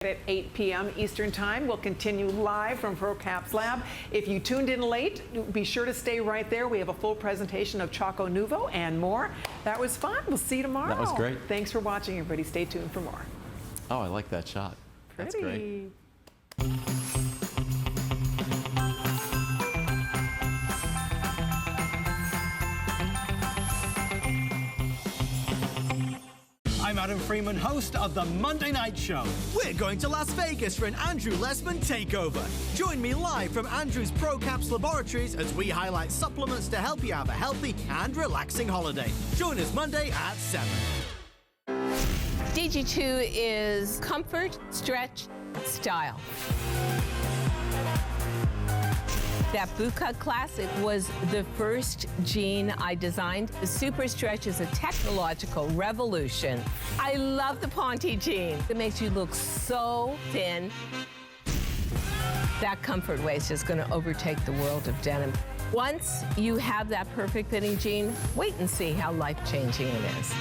At 8 p.m. Eastern Time. We'll continue live from ProCaps Lab. If you tuned in late, be sure to stay right there. We have a full presentation of Choco Nouveau and more. That was fun. We'll see you tomorrow. That was great. Thanks for watching, everybody. Stay tuned for more. Oh, I like that shot. That's great. I'm Adam Freeman, host of the Monday Night Show. We're going to Las Vegas for an Andrew Lessman takeover. Join me live from Andrew's ProCaps Laboratories as we highlight supplements to help you have a healthy and relaxing holiday. Join us Monday at 7. DG2 is comfort, stretch, style. That bootcut classic was the first jean I designed. The Super Stretch is a technological revolution. I love the Ponte jean. It makes you look so thin. That comfort waist is going to overtake the world of denim. Once you have that perfect fitting jean, wait and see how life-changing it is.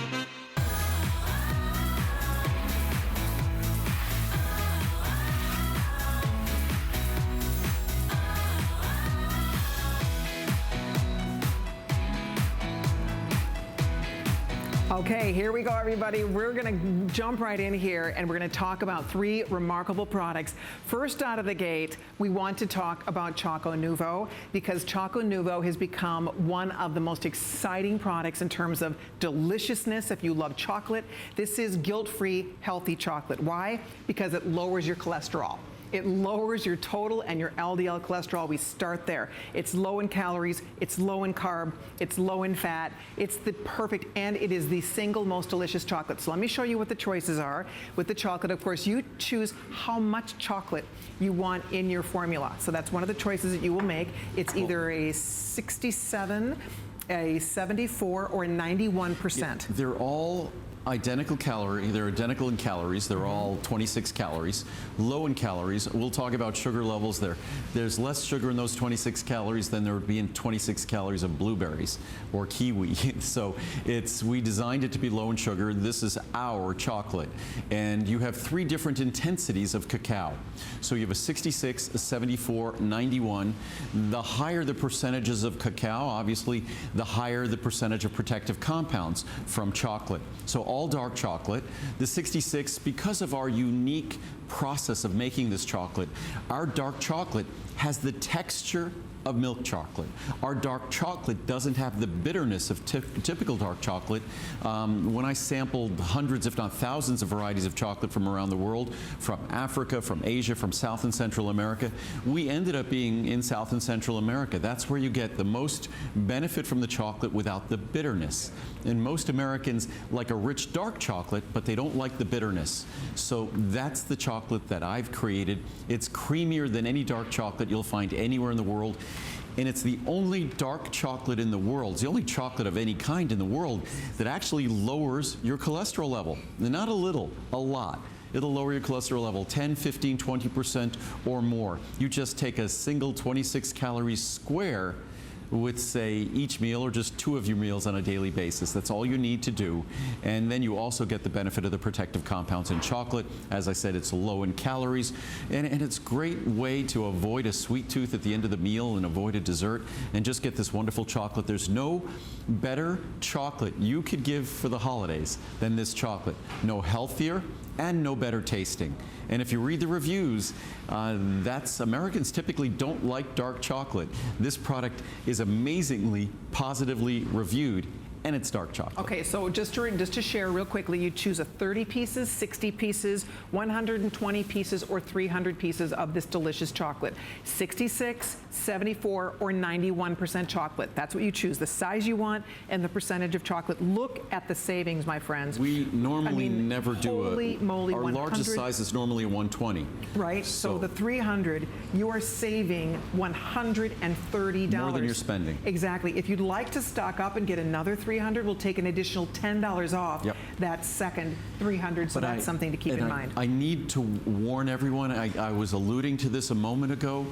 Okay, here we go, everybody. We're going to jump right in here, and we're going to talk about 3 remarkable products. First out of the gate, we want to talk about Choco Nouveau, because Choco Nouveau has become one of the most exciting products in terms of deliciousness. If you love chocolate, this is guilt-free, healthy chocolate. Why? Because it lowers your cholesterol. It lowers your total and your LDL cholesterol. We start there. It's low in calories, it's low in carb, it's low in fat. It's the perfect, and it is the single most delicious chocolate. So let me show you what the choices are. With the chocolate, of course, you choose how much chocolate you want in your formula. So that's one of the choices that you will make. It's either a 67, a 74, or a 91%. Yeah, they're all identical calorie, they're identical in calories, they're all 26 calories, low in calories. We'll talk about sugar levels there. There's less sugar in those 26 calories than there would be in 26 calories of blueberries or kiwi. So we designed it to be low in sugar. This is our chocolate. And you have 3 different intensities of cacao. So you have a 66, a 74, 91. The higher the percentages of cacao, obviously, the higher the percentage of protective compounds from chocolate. So all dark chocolate. The 66, because of our unique process of making this chocolate, our dark chocolate has the texture of milk chocolate. Our dark chocolate doesn't have the bitterness of typical dark chocolate. When I sampled hundreds, if not thousands, of varieties of chocolate from around the world, from Africa, from Asia, from South and Central America, we ended up being in South and Central America. That's where you get the most benefit from the chocolate without the bitterness. And most Americans like a rich dark chocolate, but they don't like the bitterness. So that's the chocolate that I've created. It's creamier than any dark chocolate you'll find anywhere in the world. And it's the only dark chocolate in the world, it's the only chocolate of any kind in the world that actually lowers your cholesterol level. And not a little, a lot. It'll lower your cholesterol level 10, 15, 20% or more. You just take a single 26 calorie square with, say, each meal or just 2 of your meals on a daily basis. That's all you need to do. And then you also get the benefit of the protective compounds in chocolate. As I said, it's low in calories, and it's a great way to avoid a sweet tooth at the end of the meal and avoid a dessert and just get this wonderful chocolate. There's no better chocolate you could give for the holidays than this chocolate. No healthier and no better tasting. And if you read the reviews, Americans typically don't like dark chocolate. This product is amazingly positively reviewed, and it's dark chocolate. Okay, so just to share real quickly, you choose a 30 pieces, 60 pieces, 120 pieces, or 300 pieces of this delicious chocolate. 66, 74, or 91% chocolate. That's what you choose, the size you want and the percentage of chocolate. Look at the savings, my friends. We normally never do holy moly, our 100, largest size is normally a 120. Right, so the 300, you are saving $130. More than you're spending. Exactly. If you'd like to stock up and get another 300, we'll take an additional $10 off that second 300, so that's something to keep in mind. I need to warn everyone, I was alluding to this a moment ago.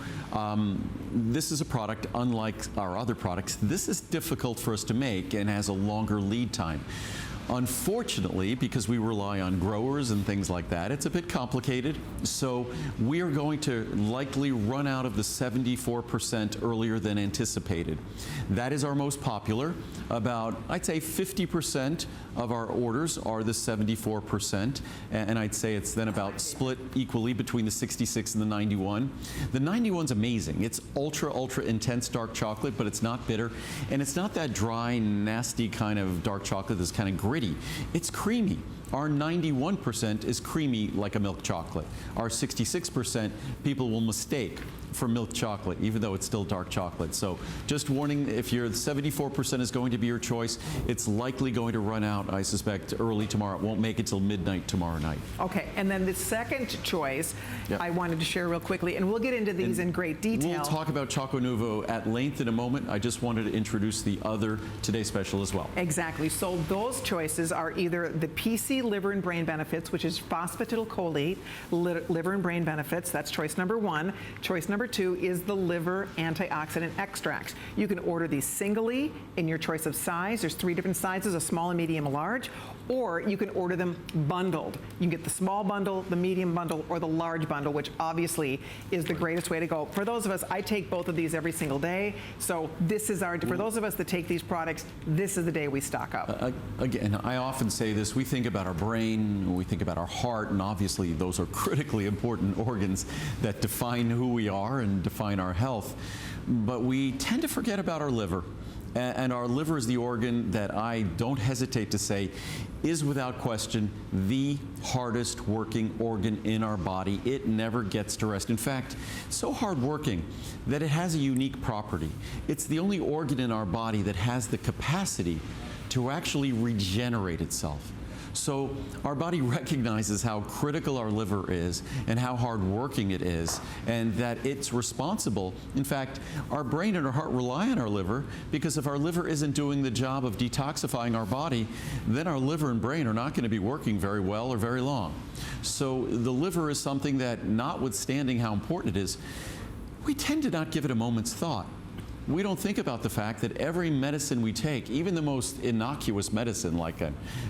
This is a product unlike our other products. This is difficult for us to make and has a longer lead time. Unfortunately, because we rely on growers and things like that, it's a bit complicated. So we are going to likely run out of the 74% earlier than anticipated. That is our most popular. About, I'd say 50% of our orders are the 74%, and I'd say it's then about split equally between the 66 and the 91. The 91's amazing. It's ultra, ultra intense dark chocolate, but it's not bitter, and it's not that dry, nasty kind of dark chocolate that's kind of gritty. It's creamy. Our 91% is creamy like a milk chocolate. Our 66% people will mistake for milk chocolate, even though it's still dark chocolate. So just warning, if your 74% is going to be your choice, it's likely going to run out, I suspect, early tomorrow. It won't make it till midnight tomorrow night. Okay, and then the second choice, I wanted to share real quickly, and we'll get into these in great detail. We'll talk about Choco Nouveau at length in a moment. I just wanted to introduce the other Today Special as well. Exactly. So those choices are either the PC Liver and Brain Benefits, which is phosphatidylcholine, liver and brain benefits. That's choice number one. Choice number two is the liver antioxidant extracts. You can order these singly in your choice of size. There's 3 different sizes, a small, a medium, a large, or you can order them bundled. You can get the small bundle, the medium bundle, or the large bundle, which obviously is the greatest way to go. For those of us, I take both of these every single day. So this is for those of us that take these products, this is the day we stock up. Again, I often say this, we think about our brain, we think about our heart, and obviously those are critically important organs that define who we are and define our health. But we tend to forget about our liver. And our liver is the organ that I don't hesitate to say is without question the hardest working organ in our body. It never gets to rest. In fact, it's so hard working that it has a unique property. It's the only organ in our body that has the capacity to actually regenerate itself. So our body recognizes how critical our liver is and how hard working it is, and that it's responsible. In fact, our brain and our heart rely on our liver, because if our liver isn't doing the job of detoxifying our body, then our liver and brain are not going to be working very well or very long. So the liver is something that, notwithstanding how important it is, we tend to not give it a moment's thought. We don't think about the fact that every medicine we take, even the most innocuous medicine, like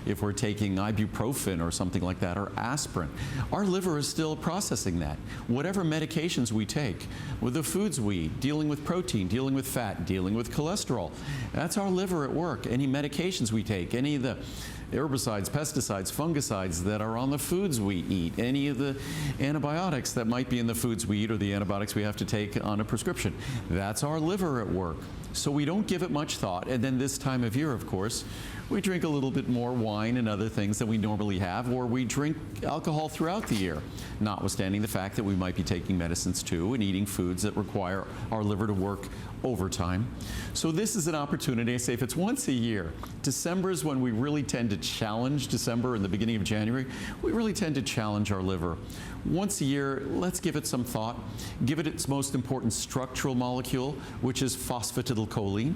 if we're taking ibuprofen or something like that, or aspirin, our liver is still processing that. Whatever medications we take, with the foods we eat, dealing with protein, dealing with fat, dealing with cholesterol, that's our liver at work. Any medications we take, any of the herbicides, pesticides, fungicides that are on the foods we eat, any of the antibiotics that might be in the foods we eat, or the antibiotics we have to take on a prescription, that's our liver at work. So we don't give it much thought. And then this time of year, of course, we drink a little bit more wine and other things than we normally have, or we drink alcohol throughout the year, notwithstanding the fact that we might be taking medicines too and eating foods that require our liver to work overtime. So this is an opportunity. I say if it's once a year, December is when we really tend to challenge December and the beginning of January. We really tend to challenge our liver. Once a year, let's give it some thought. Give it its most important structural molecule, which is phosphatidylcholine,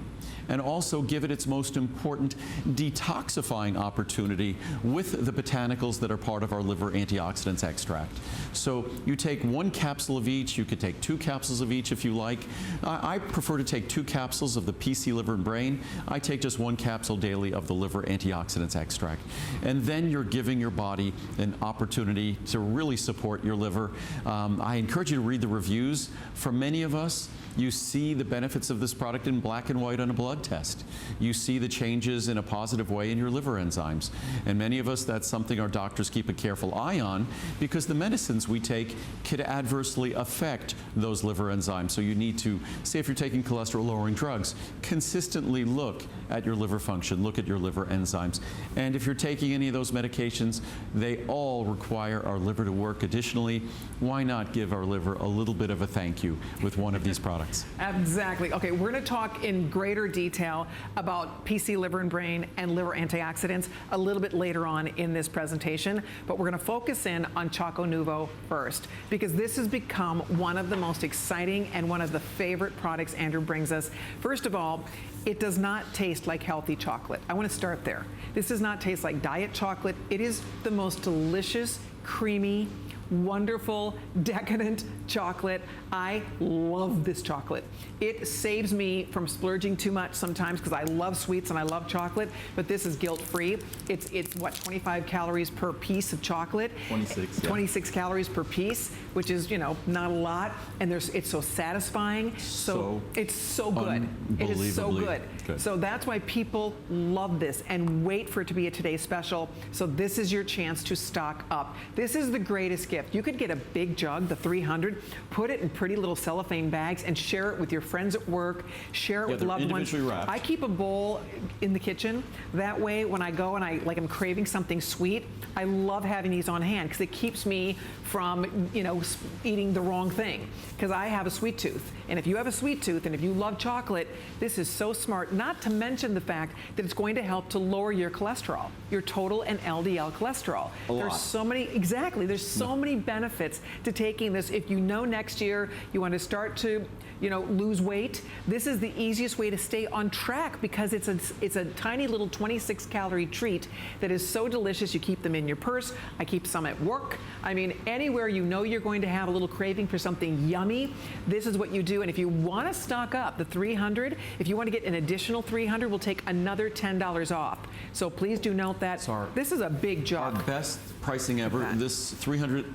and also give it its most important detoxifying opportunity with the botanicals that are part of our liver antioxidants extract. So you take 1 capsule of each. You could take 2 capsules of each if you like. I prefer to take 2 capsules of the PC Liver and Brain. I take just 1 capsule daily of the liver antioxidants extract. And then you're giving your body an opportunity to really support your liver. I encourage you to read the reviews. For many of us, you see the benefits of this product in black and white on a blood test. You see the changes in a positive way in your liver enzymes. And many of us, that's something our doctors keep a careful eye on, because the medicines we take could adversely affect those liver enzymes. So you need to, say if you're taking cholesterol-lowering drugs, consistently look at your liver function, look at your liver enzymes. And if you're taking any of those medications, they all require our liver to work. Additionally, why not give our liver a little bit of a thank you with one of these products? Exactly. Okay, we're going to talk in greater detail about PC Liver and Brain and liver antioxidants a little bit later on in this presentation, but we're going to focus in on Choco Nouveau first, because this has become one of the most exciting and one of the favorite products Andrew brings us. First of all, it does not taste like healthy chocolate. I want to start there. This does not taste like diet chocolate. It is the most delicious, creamy, wonderful, decadent chocolate. I love this chocolate. It saves me from splurging too much sometimes because I love sweets and I love chocolate, but this is guilt-free. It's what, 25 calories per piece of chocolate? 26, yeah. 26 calories per piece, which is, you know, not a lot. And it's so satisfying. So it's so good. It is so good. So that's why people love this and wait for it to be a Today Special. So this is your chance to stock up. This is the greatest gift. You could get a big jug, the 300, put it in pretty little cellophane bags and share it with your friends at work, share it with loved ones. Wrapped. I keep a bowl in the kitchen. That way, when I go and I'm craving something sweet, I love having these on hand because it keeps me from, you know, eating the wrong thing. Because I have a sweet tooth. And if you have a sweet tooth and if you love chocolate, this is so smart, not to mention the fact that it's going to help to lower your cholesterol, your total and LDL cholesterol. There's so many, there's so many benefits to taking this. If you know next year you want to start to, you know, lose weight, this is the easiest way to stay on track because it's a tiny little 26 calorie treat that is so delicious. You keep them in your purse. I keep some at work. I mean, anywhere you know you're going to have a little craving for something yummy, this is what you do. And if you want to stock up the 300, if you want to get an additional 300, we'll take another $10 off. So please do note that this is a big jug. Our best pricing ever. This 300,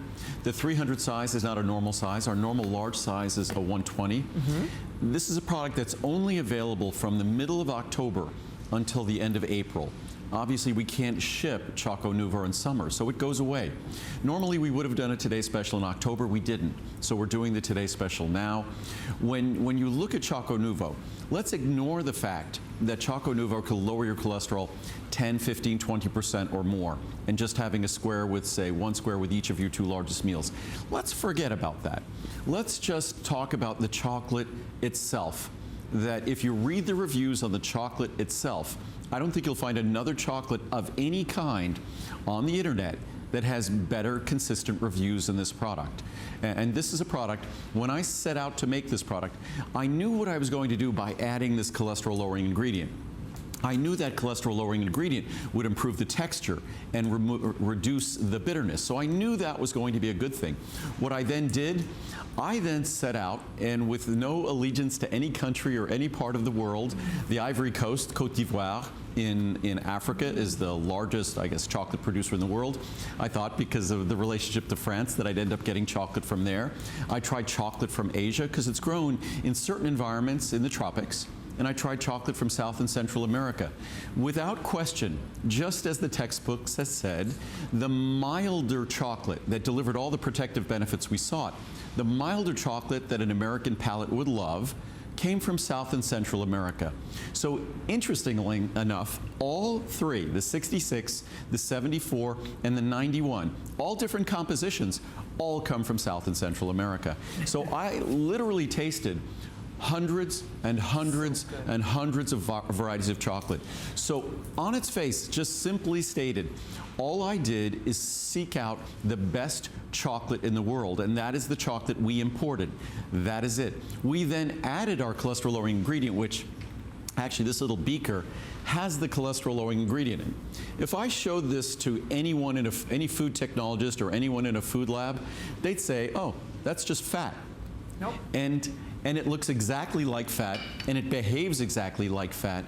the 300 size is not a normal size. Our normal large size is a 120. This is a product that's only available from the middle of October until the end of April. Obviously, we can't ship Choco Nouveau in summer, so it goes away. Normally, we would have done a Today Special in October. We didn't. So we're doing the Today Special now. When you look at Choco Nouveau, let's ignore the fact that Choco Nouveau could lower your cholesterol 10, 15, 20% or more, and just having a square with, say, one square with each of your two largest meals. Let's forget about that. Let's just talk about the chocolate itself. That if you read the reviews on the chocolate itself, I don't think you'll find another chocolate of any kind on the internet that has better consistent reviews than this product. And this is a product, when I set out to make this product, I knew what I was going to do by adding this cholesterol-lowering ingredient. I knew that cholesterol-lowering ingredient would improve the texture and reduce the bitterness. So I knew that was going to be a good thing. What I then did, I then set out, and with no allegiance to any country or any part of the world, the Ivory Coast, Côte d'Ivoire, in Africa is the largest, I guess, chocolate producer in the world. I thought because of the relationship to France that I'd end up getting chocolate from there. I tried chocolate from Asia because it's grown in certain environments in the tropics. And I tried chocolate from South and Central America. Without question, just as the textbooks has said, the milder chocolate that delivered all the protective benefits we sought, the milder chocolate that an American palate would love, came from South and Central America. So interestingly enough, all three, the 66, the 74, and the 91, all different compositions, all come from South and Central America. So I literally tasted hundreds and hundreds and hundreds of varieties of chocolate. So on its face, just simply stated, all I did is seek out the best chocolate in the world, and that is the chocolate we imported. That is it. We then added our cholesterol-lowering ingredient, which actually this little beaker has the cholesterol-lowering ingredient in. If I showed this to anyone, any food technologist or anyone in a food lab, they'd say, oh, that's just fat. Nope. And it looks exactly like fat, and it behaves exactly like fat,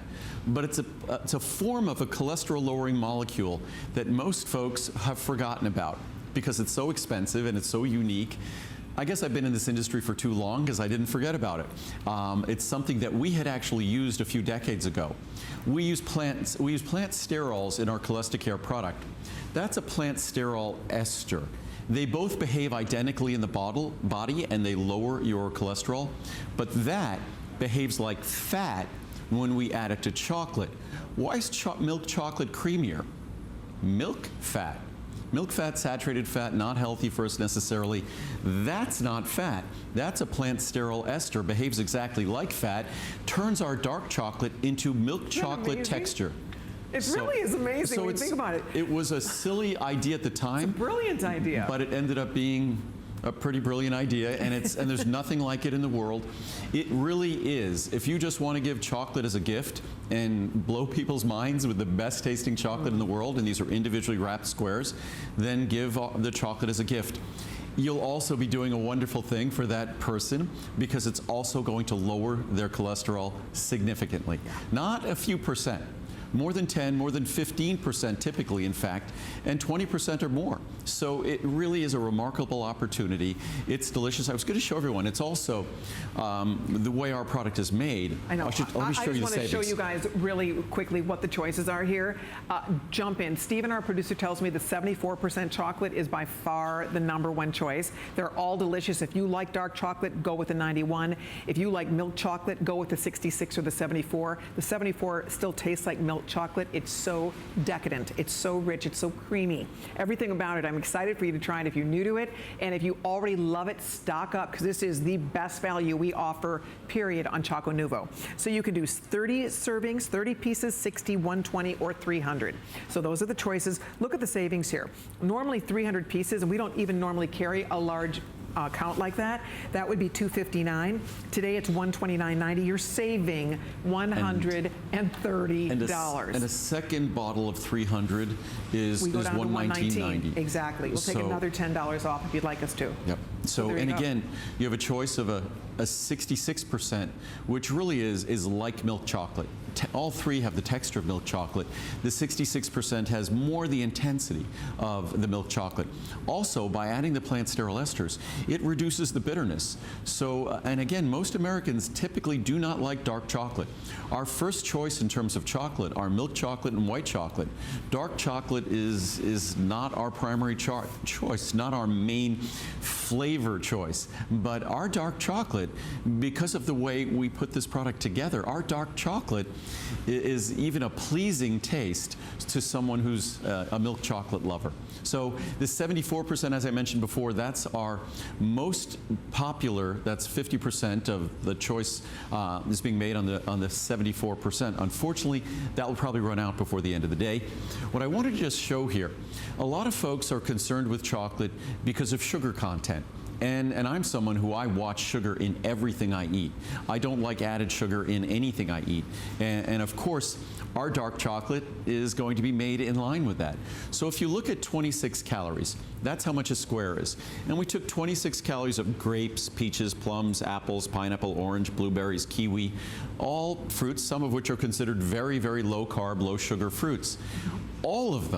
but it's a form of a cholesterol-lowering molecule that most folks have forgotten about because it's so expensive and it's so unique. I guess I've been in this industry for too long because I didn't forget about it. It's something that we had actually used a few decades ago. We use plant sterols in our Cholesterol product. That's a plant sterol ester. They both behave identically in the body and they lower your cholesterol, but that behaves like fat when we add it to chocolate. Why is milk chocolate creamier? Milk fat. Milk fat, saturated fat, not healthy for us necessarily. That's not fat. That's a plant sterol ester, behaves exactly like fat, turns our dark chocolate into milk chocolate texture. It really is amazing when you think about it. It was a silly idea at the time. It's a brilliant idea. But it ended up being a pretty brilliant idea, and there's nothing like it in the world. It really is. If you just want to give chocolate as a gift and blow people's minds with the best tasting chocolate in the world, and these are individually wrapped squares, then give the chocolate as a gift. you'll also be doing a wonderful thing for that person because it's also going to lower their cholesterol significantly. Not a few percent. More than 10, more than 15% typically, in fact, and 20% or more. So it really is a remarkable opportunity. It's delicious. I was going to show everyone. It's also the way our product is made. I know. Let me show you the I just want to savings. show you guys really quickly what the choices are here. Jump in. Stephen, our producer, tells me the 74% chocolate is by far the #1 choice. They're all delicious. If you like dark chocolate, go with the 91. If you like milk chocolate, go with the 66 or the 74. The 74 still tastes like milk chocolate. It's so decadent. It's so rich. It's so creamy. Everything about it. I'm excited for you to try it if you're new to it. And if you already love it, stock up because this is the best value we offer, period, on Choco Nouveau. So you can do 30 servings, 30 pieces, 60, 120, or 300. So those are the choices. Look at the savings here. Normally 300 pieces, and we don't even normally carry a large count like that. That would be $259. Today it's $129.90. You're saving $130. And a second bottle of 300 is we go down to $119.90. Exactly. We'll take another $10 off if you'd like us to. Yep. So, and again, you have a choice of a 66%, which really is like milk chocolate. All three have the texture of milk chocolate. The 66% has more the intensity of the milk chocolate. Also, by adding the plant sterol esters, it reduces the bitterness. So, and again, most Americans typically do not like dark chocolate. Our first choice in terms of chocolate are milk chocolate and white chocolate. Dark chocolate is not our primary choice, not our main flavor choice. But our dark chocolate, because of the way we put this product together, our dark chocolate is even a pleasing taste to someone who's a milk chocolate lover. So the 74%, as I mentioned before, that's our most popular. That's 50% of the choice is being made on the 74%. Unfortunately, that will probably run out before the end of the day. What I wanted to just show here, a lot of folks are concerned with chocolate because of sugar content. And I'm someone who I watch sugar in everything I eat. I don't like added sugar in anything I eat. And of course, our dark chocolate is going to be made in line with that. So if you look at 26 calories, that's how much a square is. And we took 26 calories of grapes, peaches, plums, apples, pineapple, orange, blueberries, kiwi, all fruits, some of which are considered very, very low carb, low sugar fruits. All of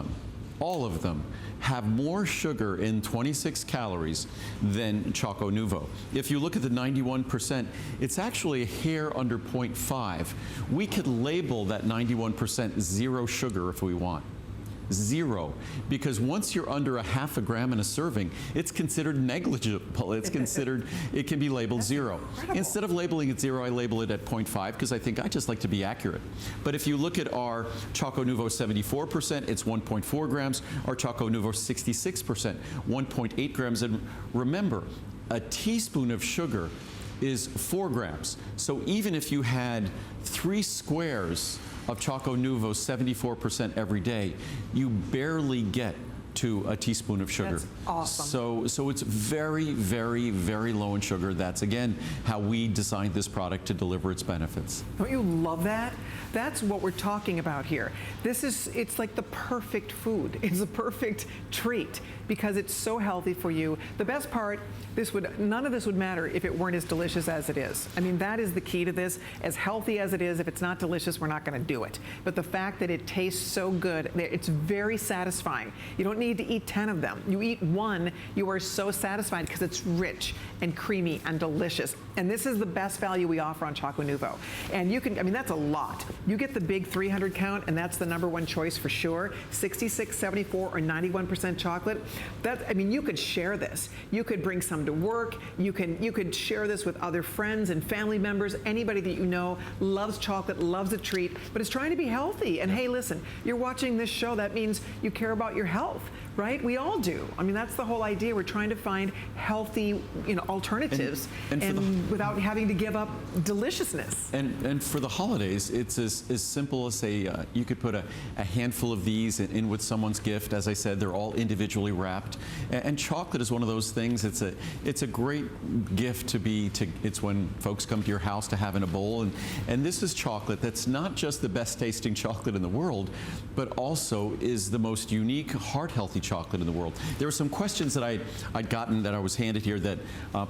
them have more sugar in 26 calories than Choco Nouveau. If you look at the 91%, it's actually a hair under 0.5. We could label that 91% zero sugar if we want. Zero, because once you're under a half a gram in a serving, it's considered negligible. It's considered, it can be labeled zero. Incredible. Instead of labeling it zero, I label it at 0.5 because I think I just like to be accurate. But if you look at our Choco Nouveau 74%, it's 1.4 grams. Our Choco Nouveau 66%, 1.8 grams. And remember, a teaspoon of sugar is 4 grams. So even if you had 3 squares of Choco Nouveau 74% every day, you barely get to a teaspoon of sugar. That's awesome. So it's very, very, very low in sugar. That's, again, how we designed this product to deliver its benefits. Don't you love that? That's what we're talking about here. It's like the perfect food. It's a perfect treat because it's so healthy for you. The best part, none of this would matter if it weren't as delicious as it is. I mean, that is the key to this. As healthy as it is, if it's not delicious, we're not going to do it. But the fact that it tastes so good, it's very satisfying. You don't need to eat 10 of them. You eat one, you are so satisfied because it's rich and creamy and delicious. And this is the best value we offer on Choco Nouveau. And you can, I mean, that's a lot. You get the big 300 count, and that's the #1 choice for sure. 66, 74, or 91% chocolate. I mean, you could share this. You could bring some to work. You could share this with other friends and family members. Anybody that you know loves chocolate, loves a treat, but is trying to be healthy. And hey, listen, you're watching this show. That means you care about your health, right? We all do. I mean, that's the whole idea. We're trying to find healthy, alternatives, and without having to give up deliciousness. And for the holidays, it's as simple as you could put a handful of these in with someone's gift. As I said, they're all individually wrapped. And chocolate is one of those things. It's a great gift it's when folks come to your house to have in a bowl. And this is chocolate that's not just the best tasting chocolate in the world, but also is the most unique heart healthy chocolate in the world. There were some questions that I'd gotten that I was handed here that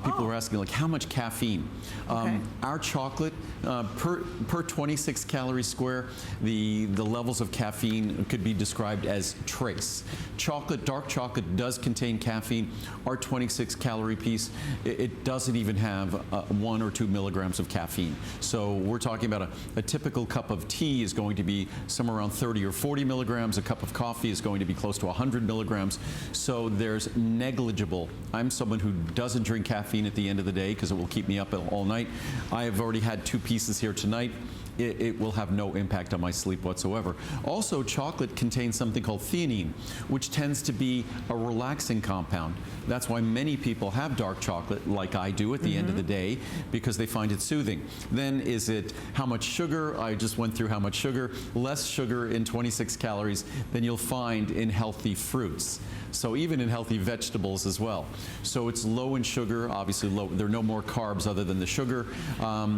people were asking, like how much caffeine? Our chocolate, per 26 calories square, the levels of caffeine could be described as trace. Chocolate, dark chocolate does contain caffeine. Our 26 calorie piece, it doesn't even have 1 or 2 milligrams of caffeine. So we're talking about a typical cup of tea is going to be somewhere around 30 or 40 milligrams. A cup of coffee is going to be close to 100 milligrams. So there's negligible. I'm someone who doesn't drink caffeine at the end of the day because it will keep me up all night. I have already had 2 pieces here tonight. It will have no impact on my sleep whatsoever. Also, chocolate contains something called theanine, which tends to be a relaxing compound. That's why many people have dark chocolate, like I do at the end of the day, because they find it soothing. Then is it how much sugar? I just went through how much sugar. Less sugar in 26 calories than you'll find in healthy fruits. So even in healthy vegetables as well. So it's low in sugar, obviously low. There are no more carbs other than the sugar.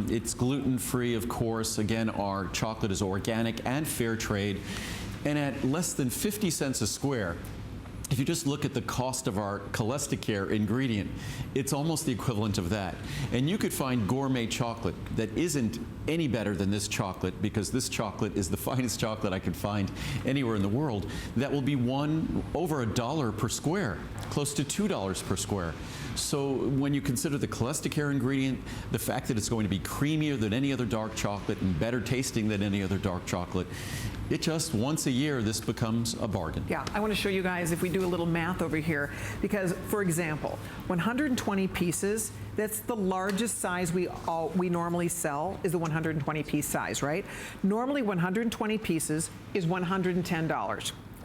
It's gluten-free, of course. Again, our chocolate is organic and fair trade. And at less than 50 cents a square, if you just look at the cost of our Cholesterol ingredient, it's almost the equivalent of that. And you could find gourmet chocolate that isn't any better than this chocolate, because this chocolate is the finest chocolate I could find anywhere in the world, that will be over $1 per square, close to $2 per square. So when you consider the cholesterol ingredient, the fact that it's going to be creamier than any other dark chocolate and better tasting than any other dark chocolate, it just once a year this becomes a bargain. Yeah, I want to show you guys if we do a little math over here, because for example, 120 pieces, that's the largest size we normally sell is the 120 piece size, right? Normally 120 pieces is $110,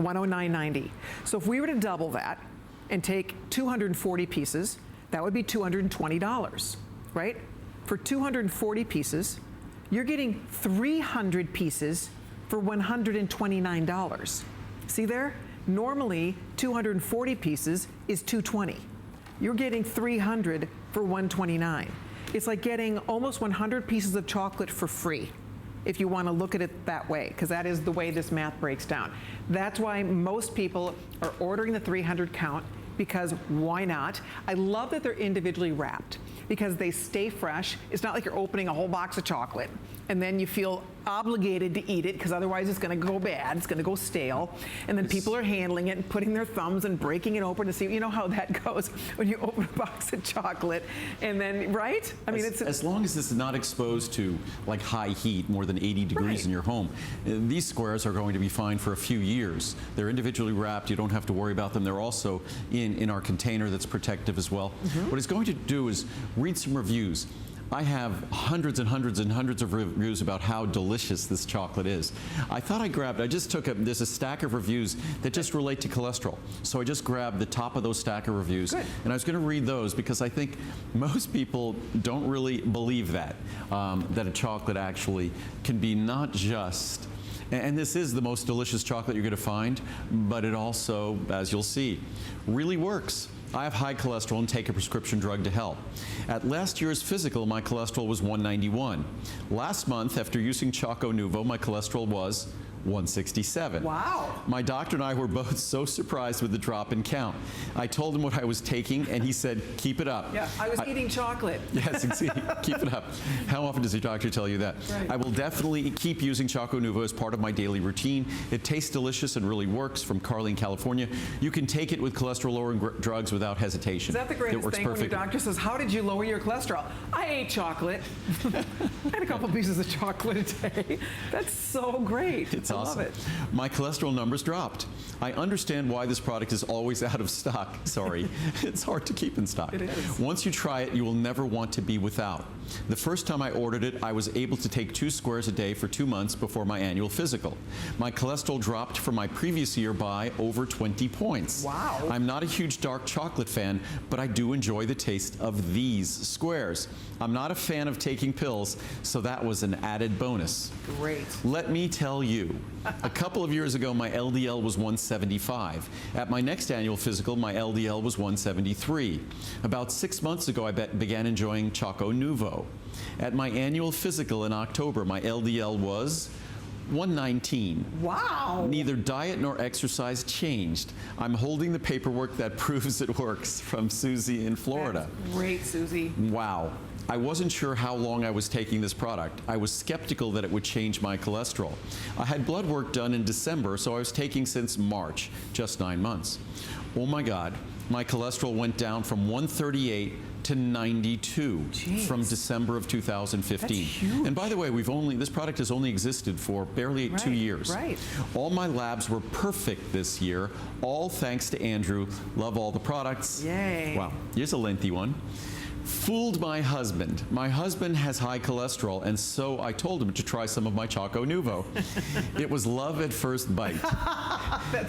$109.90. So if we were to double that and take 240 pieces, that would be $220, right? For 240 pieces, you're getting 300 pieces for $129. See there? Normally, 240 pieces is $220. You're getting 300 for $129. It's like getting almost 100 pieces of chocolate for free, if you want to look at it that way, because that is the way this math breaks down. That's why most people are ordering the 300 count, because why not? I love that they're individually wrapped because they stay fresh. It's not like you're opening a whole box of chocolate and then you feel obligated to eat it because otherwise it's going to go bad, it's going to go stale, and then people are handling it and putting their thumbs and breaking it open to see, you know how that goes when you open a box of chocolate and then, right? I mean, it's as long as this is not exposed to like high heat, more than 80 degrees in your home, these squares are going to be fine for a few years. They're individually wrapped, you don't have to worry about them. They're also in our container that's protective as well. What it's going to do is read some reviews. I have hundreds and hundreds and hundreds of reviews about how delicious this chocolate is. I thought there's a stack of reviews that just relate to cholesterol. So I just grabbed the top of those stack of reviews. Good. And I was going to read those because I think most people don't really believe that a chocolate actually can be not just, and this is the most delicious chocolate you're going to find, but it also, as you'll see, really works. I have high cholesterol and take a prescription drug to help. At last year's physical, my cholesterol was 191. Last month, after using Choco Nouveau, my cholesterol was 167. Wow. My doctor and I were both so surprised with the drop in count. I told him what I was taking, and he said, keep it up. Yeah, I was eating chocolate. Yes, keep it up. How often does your doctor tell you that? Right. I will definitely keep using Choco Nouveau as part of my daily routine. It tastes delicious and really works. From Carlene, California. You can take it with cholesterol-lowering drugs without hesitation. Is that the greatest thing when your doctor says, how did you lower your cholesterol? I ate chocolate. I had a couple pieces of chocolate a day. That's so great. It's awesome. Love it. My cholesterol numbers dropped. I understand why this product is always out of stock. Sorry, it's hard to keep in stock. It is. Once you try it, you will never want to be without. The first time I ordered it, I was able to take 2 squares a day for 2 months before my annual physical. My cholesterol dropped from my previous year by over 20 points. Wow. I'm not a huge dark chocolate fan, but I do enjoy the taste of these squares. I'm not a fan of taking pills, so that was an added bonus. Great. Let me tell you, a couple of years ago, my LDL was 175. At my next annual physical, my LDL was 173. About 6 months ago, I began enjoying Choco Nouveau. At my annual physical in October, my LDL was 119. Wow. Neither diet nor exercise changed. I'm holding the paperwork that proves it works, from Susie in Florida. That's great, Susie. Wow. I wasn't sure how long I was taking this product. I was skeptical that it would change my cholesterol. I had blood work done in December, so I was taking since March, just 9 months. Oh my God, my cholesterol went down from 138 to 92 from December of 2015. That's huge. And by the way, this product has only existed for barely 2 years. Right. All my labs were perfect this year, all thanks to Andrew. Love all the products. Yay. Wow, here's a lengthy one. Fooled my husband. My husband has high cholesterol, and so I told him to try some of my Choco Nouveau. It was love at first bite.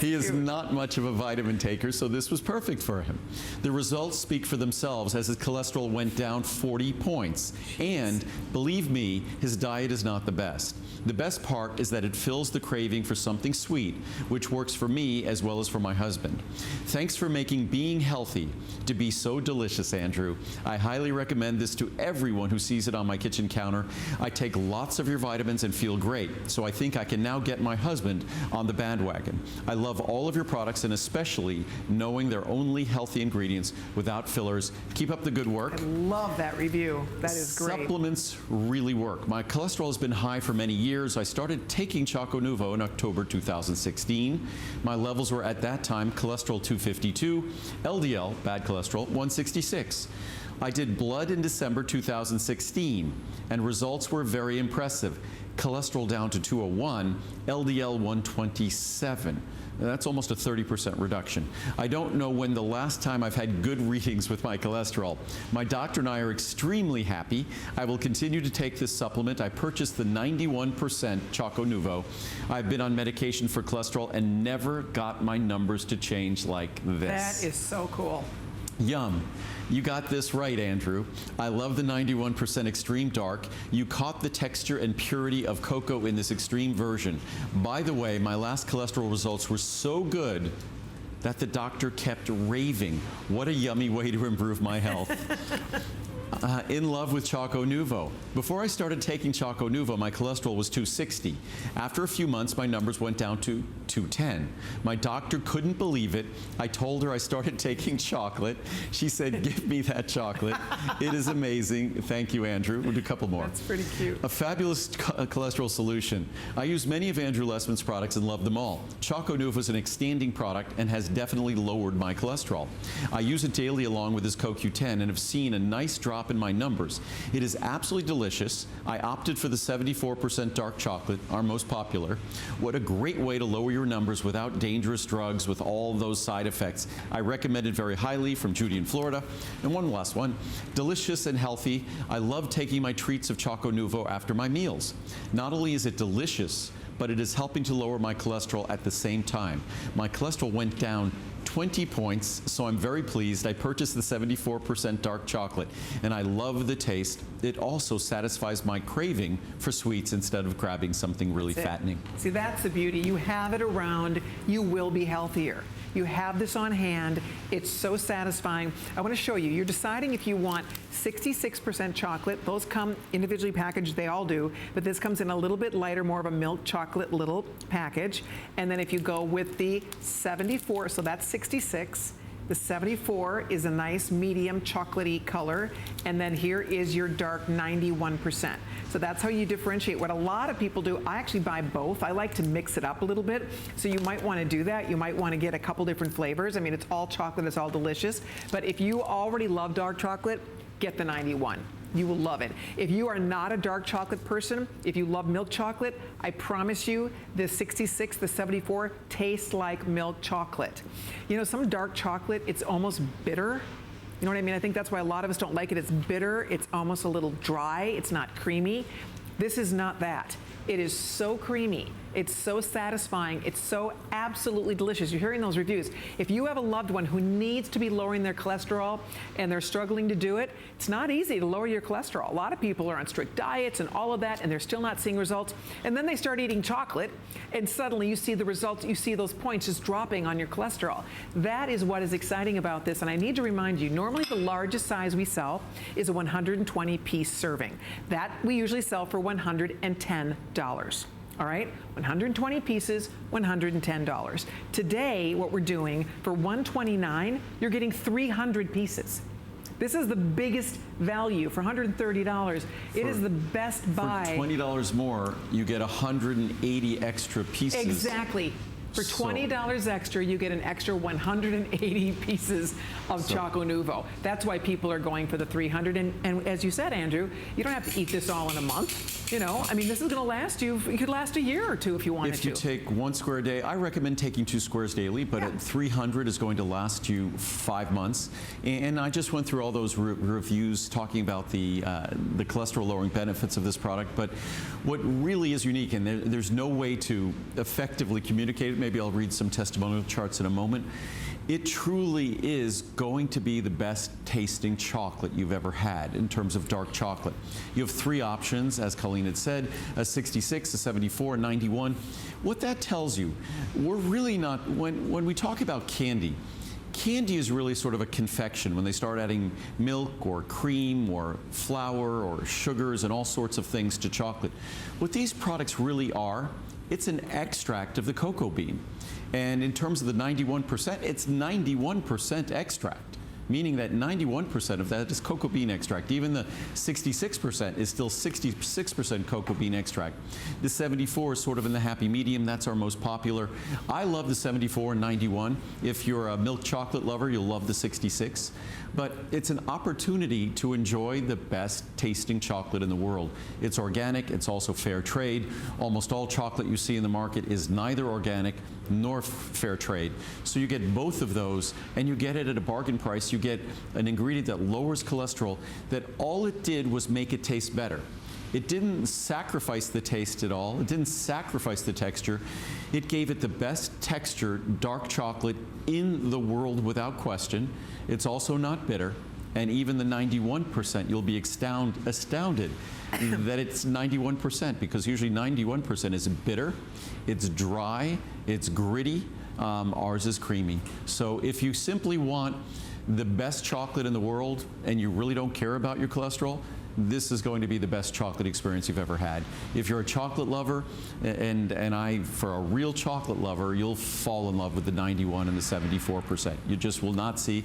He is not much of a vitamin taker, so this was perfect for him. The results speak for themselves, as his cholesterol went down 40 points. And believe me, his diet is not the best. The best part is that it fills the craving for something sweet, which works for me as well as for my husband. Thanks for making being healthy to be so delicious, Andrew. I highly recommend this to everyone who sees it on my kitchen counter. I take lots of your vitamins and feel great, so I think I can now get my husband on the bandwagon. I love all of your products, and especially knowing they're only healthy ingredients without fillers. Keep up the good work. I love that review. That is great. Supplements really work. My cholesterol has been high for many years. I started taking Choco Nouveau in October 2016. My levels were at that time cholesterol 252, LDL, bad cholesterol, 166. I did blood in December 2016, and results were very impressive. Cholesterol down to 201, LDL 127. That's almost a 30% reduction. I don't know when the last time I've had good readings with my cholesterol. My doctor and I are extremely happy. I will continue to take this supplement. I purchased the 91% Choco Nouveau. I've been on medication for cholesterol and never got my numbers to change like this. That is so cool. Yum. You got this right, Andrew. I love the 91% Extreme Dark. You caught the texture and purity of cocoa in this extreme version. By the way, my last cholesterol results were so good that the doctor kept raving. What a yummy way to improve my health. In love with Choco Nouveau. Before I started taking Choco Nouveau, my cholesterol was 260. After a few months, my numbers went down to 210. My doctor couldn't believe it. I told her I started taking chocolate. She said, give me that chocolate. It is amazing. Thank you, Andrew. We'll do a couple more. That's pretty cute. A fabulous cholesterol solution. I use many of Andrew Lessman's products and love them all. Choco Nouveau is an outstanding product and has definitely lowered my cholesterol. I use it daily along with his CoQ10 and have seen a nice drop in my numbers. It is absolutely delicious. I opted for the 74% dark chocolate, our most popular. What a great way to lower your numbers without dangerous drugs with all those side effects. I recommend it very highly, from Judy in Florida. And one last one. Delicious and healthy. I love taking my treats of Choco Nouveau after my meals. Not only is it delicious, but it is helping to lower my cholesterol at the same time. My cholesterol went down 20 points, so I'm very pleased. I purchased the 74% dark chocolate, and I love the taste. It also satisfies my craving for sweets instead of grabbing something really fattening. See, that's the beauty. You have it around, you will be healthier. You have this on hand. It's so satisfying. I want to show you. You're deciding if you want 66% chocolate. Those come individually packaged. They all do. But this comes in a little bit lighter, more of a milk chocolate little package. And then if you go with the 74, so that's 66. The 74 is a nice medium chocolatey color, and then here is your dark 91%. So that's how you differentiate. What a lot of people do, I actually buy both. I like to mix it up a little bit, so you might want to do that. You might want to get a couple different flavors. I mean, it's all chocolate, it's all delicious, but if you already love dark chocolate, get the 91. You will love it. If you are not a dark chocolate person, if you love milk chocolate, I promise you the 66, the 74 tastes like milk chocolate. You know, some dark chocolate, it's almost bitter. You know what I mean? I think that's why a lot of us don't like it. It's bitter, it's almost a little dry, it's not creamy. This is not that. It is so creamy. It's so satisfying. It's so absolutely delicious. You're hearing those reviews. If you have a loved one who needs to be lowering their cholesterol and they're struggling to do it, it's not easy to lower your cholesterol. A lot of people are on strict diets and all of that, and they're still not seeing results. And then they start eating chocolate, and suddenly you see the results, you see those points just dropping on your cholesterol. That is what is exciting about this. And I need to remind you, normally the largest size we sell is a 120-piece serving. That we usually sell for $110. All right, 120 pieces, $110. Today, what we're doing for $129, you're getting 300 pieces. This is the biggest value for $130. It is the best buy. For $20 more, you get 180 extra pieces. Exactly. For $20 extra, you get an extra 180 pieces of Choco Nouveau. That's why people are going for the 300. And as you said, Andrew, you don't have to eat this all in a month. You know, I mean, this is going to last you. It could last a year or two if you wanted to. If you take 1 square a day, I recommend taking 2 squares daily, but at 300 is going to last you 5 months. And I just went through all those reviews talking about the cholesterol-lowering benefits of this product. But what really is unique, and there's no way to effectively communicate it, maybe I'll read some testimonial charts in a moment. It truly is going to be the best tasting chocolate you've ever had in terms of dark chocolate. You have 3 options, as Colleen had said, a 66, a 74, a 91. What that tells you, we're really not, when we talk about candy is really sort of a confection. When they start adding milk or cream or flour or sugars and all sorts of things to chocolate, what these products really are, it's an extract of the cocoa bean. And in terms of the 91%, it's 91% extract, meaning that 91% of that is cocoa bean extract. Even the 66% is still 66% cocoa bean extract. The 74 is sort of in the happy medium. That's our most popular. I love the 74 and 91. If you're a milk chocolate lover, you'll love the 66. But it's an opportunity to enjoy the best tasting chocolate in the world. It's organic. It's also fair trade. Almost all chocolate you see in the market is neither organic nor fair trade. So you get both of those, and you get it at a bargain price. You get an ingredient that lowers cholesterol, that all it did was make it taste better. It didn't sacrifice the taste at all. It didn't sacrifice the texture. It gave it the best texture dark chocolate in the world without question. It's also not bitter. And even the 91%, you'll be astounded that it's 91%, because usually 91% is bitter, it's dry, it's gritty. Ours is creamy. So if you simply want the best chocolate in the world and you really don't care about your cholesterol, this is going to be the best chocolate experience you've ever had. If you're a chocolate lover, for a real chocolate lover, you'll fall in love with the 91 and the 74%. You just will not see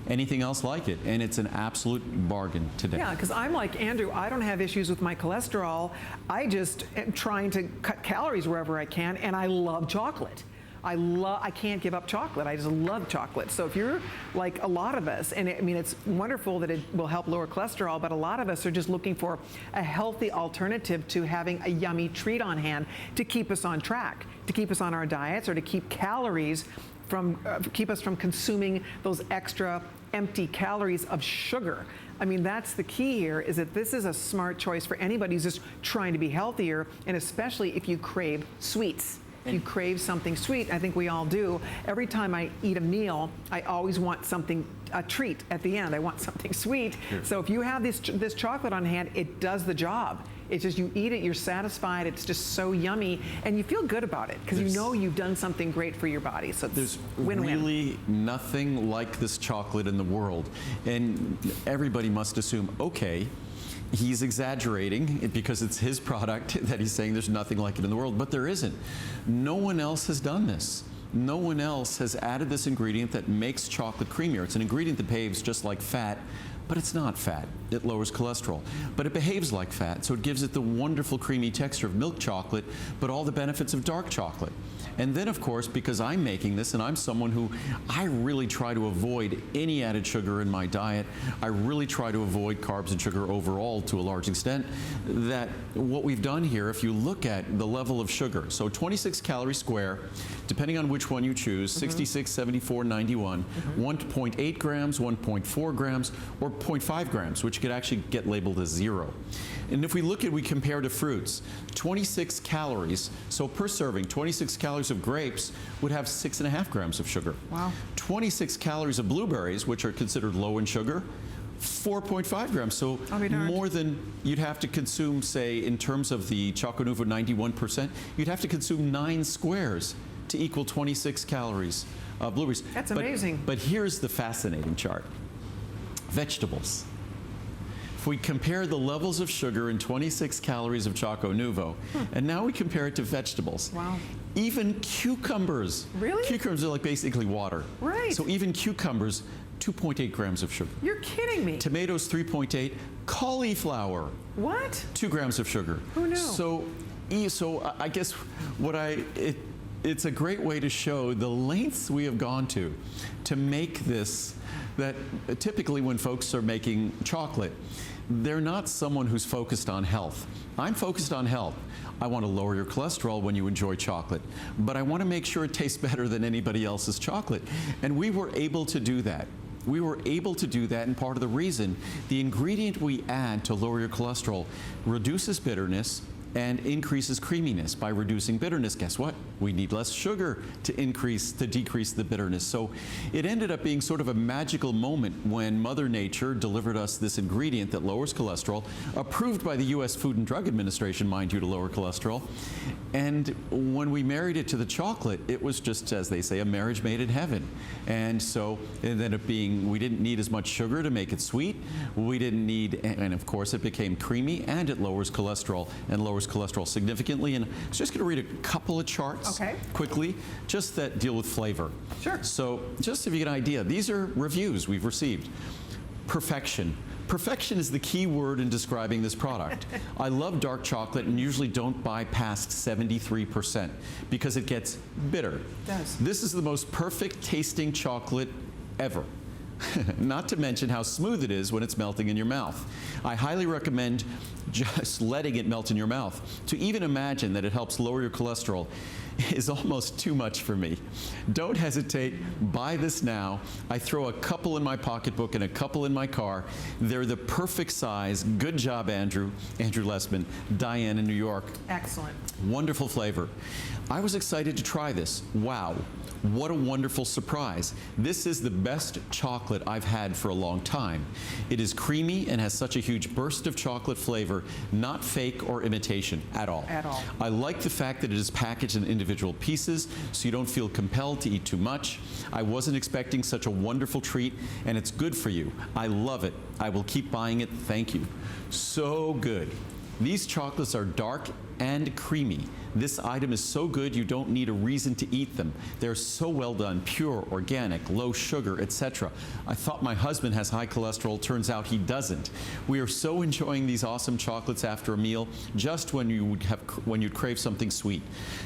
anything else like it, and it's an absolute bargain today. Yeah, because I'm like Andrew, I don't have issues with my cholesterol. I just am trying to cut calories wherever I can, and I love chocolate. I can't give up chocolate. I just love chocolate. So if you're like a lot of us, and I mean, it's wonderful that it will help lower cholesterol, but a lot of us are just looking for a healthy alternative to having a yummy treat on hand to keep us on track, to keep us on our diets, or to keep calories from, keep us from consuming those extra empty calories of sugar. I mean, that's the key here, is that this is a smart choice for anybody who's just trying to be healthier, and especially if you crave sweets. You crave something sweet. I think we all do. Every time I eat a meal, I always want something, a treat at the end. I want something sweet. Sure. So if you have this chocolate on hand, it does the job. It's just you eat it, you're satisfied, it's just so yummy, and you feel good about it because you know you've done something great for your body. So it's win-win. There's really nothing like this chocolate in the world. And everybody must assume, okay, he's exaggerating because it's his product that he's saying there's nothing like it in the world, but there isn't. No one else has done this. No one else has added this ingredient that makes chocolate creamier. It's an ingredient that behaves just like fat, but it's not fat. It lowers cholesterol. But it behaves like fat, so it gives it the wonderful creamy texture of milk chocolate, but all the benefits of dark chocolate. And then, of course, because I'm making this, and I'm someone who, I really try to avoid any added sugar in my diet. I really try to avoid carbs and sugar overall to a large extent. That what we've done here, if you look at the level of sugar, so 26 calories square, depending on which one you choose, 66, 74, 91, 1.8 grams, 1.4 grams, or 0.5 grams, which could actually get labeled as 0. And if we compare to fruits, 26 calories, so per serving, 26 calories of grapes would have 6.5 grams of sugar. Wow. 26 calories of blueberries, which are considered low in sugar, 4.5 grams. So more than you'd have to consume, say, in terms of the Choco Nouveau 91%, you'd have to consume 9 squares to equal 26 calories of blueberries. That's amazing. But here's the fascinating chart. Vegetables. If we compare the levels of sugar and 26 calories of Choco Nouveau, and now we compare it to vegetables. Wow. Even cucumbers. Really? Cucumbers are like basically water. Right. So even cucumbers, 2.8 grams of sugar. You're kidding me. Tomatoes, 3.8. Cauliflower, What? 2 grams of sugar. Who knew? So I guess it's a great way to show the lengths we have gone to make this, that typically when folks are making chocolate, they're not someone who's focused on health. I'm focused on health. I want to lower your cholesterol when you enjoy chocolate, but I want to make sure it tastes better than anybody else's chocolate. And we were able to do that. We were able to do that, and part of the reason, the ingredient we add to lower your cholesterol reduces bitterness and increases creaminess. By reducing bitterness, guess what? We need less sugar to decrease the bitterness. So it ended up being sort of a magical moment when Mother Nature delivered us this ingredient that lowers cholesterol, approved by the U.S. Food and Drug Administration, mind you, to lower cholesterol. And when we married it to the chocolate, it was just, as they say, a marriage made in heaven. And so it ended up being, we didn't need as much sugar to make it sweet. We didn't need, and of course it became creamy, and it lowers cholesterol, and lowers cholesterol significantly. And I was just going to read a couple of charts quickly, just that deal with flavor. Sure. So just to give you an idea, these are reviews we've received. Perfection. Perfection is the key word in describing this product. I love dark chocolate and usually don't buy past 73% because it gets bitter. It does. This is the most perfect tasting chocolate ever. Not to mention how smooth it is when it's melting in your mouth. I highly recommend just letting it melt in your mouth. To even imagine that it helps lower your cholesterol is almost too much for me. Don't hesitate. Buy this now. I throw a couple in my pocketbook and a couple in my car. They're the perfect size. Good job, Andrew. Andrew Lessman, Diane in New York. Excellent. Wonderful flavor. I was excited to try this. Wow. What a wonderful surprise. This is the best chocolate I've had for a long time. It is creamy and has such a huge burst of chocolate flavor, not fake or imitation at all. At all. I like the fact that it is packaged in individual pieces so you don't feel compelled to eat too much. I wasn't expecting such a wonderful treat, and it's good for you. I love it. I will keep buying it. Thank you. So good. These chocolates are dark and creamy. This item is so good you don't need a reason to eat them. They're so well done, pure, organic, low sugar, etc. I thought my husband has high cholesterol. Turns out he doesn't. We are so enjoying these awesome chocolates after a meal, just when you'd crave something sweet.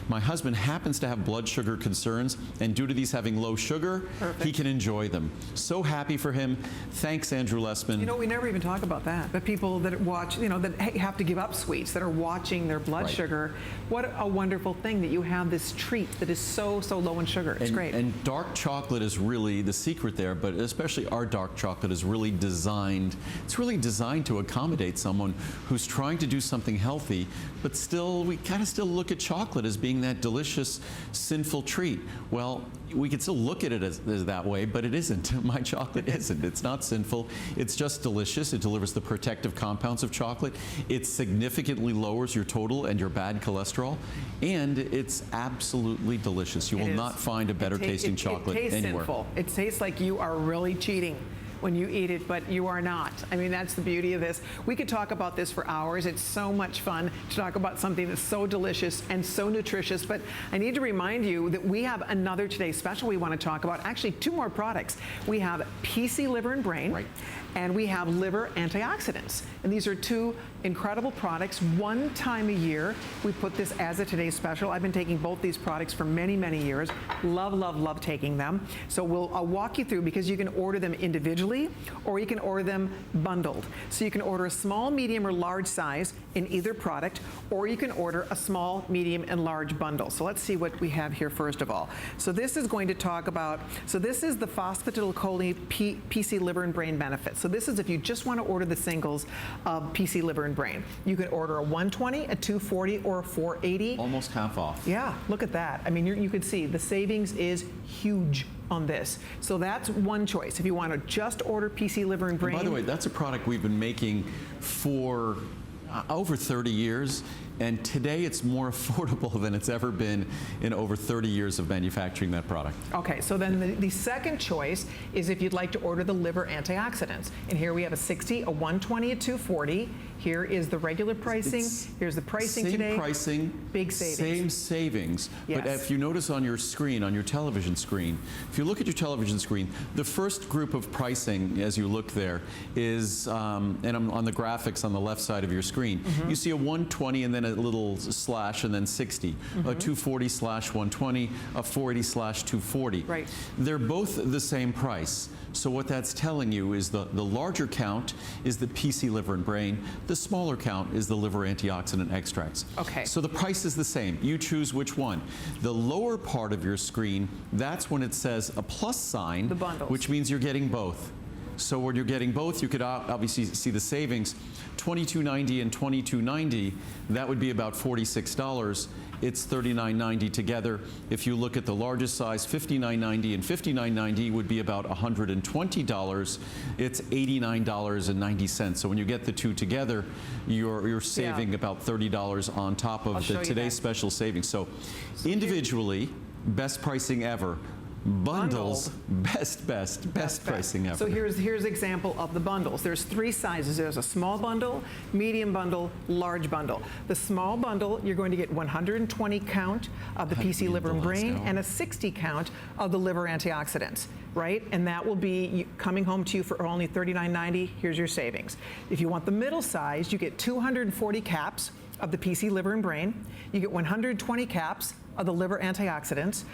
My husband happens to have blood sugar concerns, and due to these having low sugar, he can enjoy them. So happy for him. Thanks, Andrew Lessman. You know, we never even talk about that. The people that watch, you know, that have to give up sweets, that are watching their blood sugar. What a wonderful thing that you have this treat that is so low in sugar. It's great. And dark chocolate is really the secret there, but especially our dark chocolate is really designed, it's really designed to accommodate someone who's trying to do something healthy, but still, we kind of still look at chocolate as being that delicious, sinful treat. Well, we can still look at it as that way, but it isn't. My chocolate isn't. It's not sinful. It's just delicious. It delivers the protective compounds of chocolate. It significantly lowers your total and your bad cholesterol, and it's absolutely delicious. You will not find a better tasting chocolate anywhere. It tastes sinful. It tastes like you are really cheating when you eat it, but you are not. I mean, that's the beauty of this. We could talk about this for hours. It's so much fun to talk about something that's so delicious and so nutritious, but I need to remind you that we have another Today Special we want to talk about. Actually, 2 more products. We have PC Liver and Brain, and we have Liver Antioxidants. And these are 2 incredible products. One time a year, we put this as a Today Special. I've been taking both these products for many, many years. Love, love, love taking them. So I'll walk you through, because you can order them individually or you can order them bundled. So you can order a small, medium, or large size in either product, or you can order a small, medium, and large bundle. So let's see what we have here first of all. So this is going to talk about, so this is the phosphatidylcholine PC Liver and Brain benefits. So this is if you just want to order the singles of PC Liver and Brain. You can order a 120, a 240, or a 480. Almost half off. Yeah, look at that. I mean, you can see the savings is huge on this. So that's one choice. If you want to just order PC Liver and Brain. And by the way, that's a product we've been making for over 30 years, And today it's more affordable than it's ever been in over 30 years of manufacturing that product. Okay, so then the second choice is if you'd like to order the liver antioxidants. And here we have a 60, a 120, a 240. Here is the regular pricing. Here's the pricing today. Same pricing, big savings. Same savings. Yes. But if you notice on your screen, on your television screen, if you look at your television screen, the first group of pricing as you look there is, and I'm on the graphics on the left side of your screen, you see a 120 and then a little slash and then 60, a 240 slash 120, a 480 slash 240. Right. They're both the same price. So what that's telling you is the larger count is the PC liver and brain. The smaller count is the liver antioxidant extracts. Okay. So the price is the same. You choose which one. The lower part of your screen, that's when it says a plus sign, The bundles. which means you're getting both. So when you're getting both, you could obviously see the savings. $22.90 and $22.90, that would be about $46. It's $39.90 together. If you look at the largest size, $59.90 and $59.90 would be about $120. It's $89.90. So when you get the two together, you're saving about $30 on top of today's special savings. So individually, best pricing ever. Bundles, best pricing ever. So here's example of the bundles. There's three sizes. There's a small bundle, medium bundle, large bundle. The small bundle, you're going to get 120 count of the PC liver and brain and a 60 count of the liver antioxidants, right? And that will be coming home to you for only $39.90. Here's your savings. If you want the middle size, you get 240 caps of the PC liver and brain. You get 120 caps of the liver antioxidants.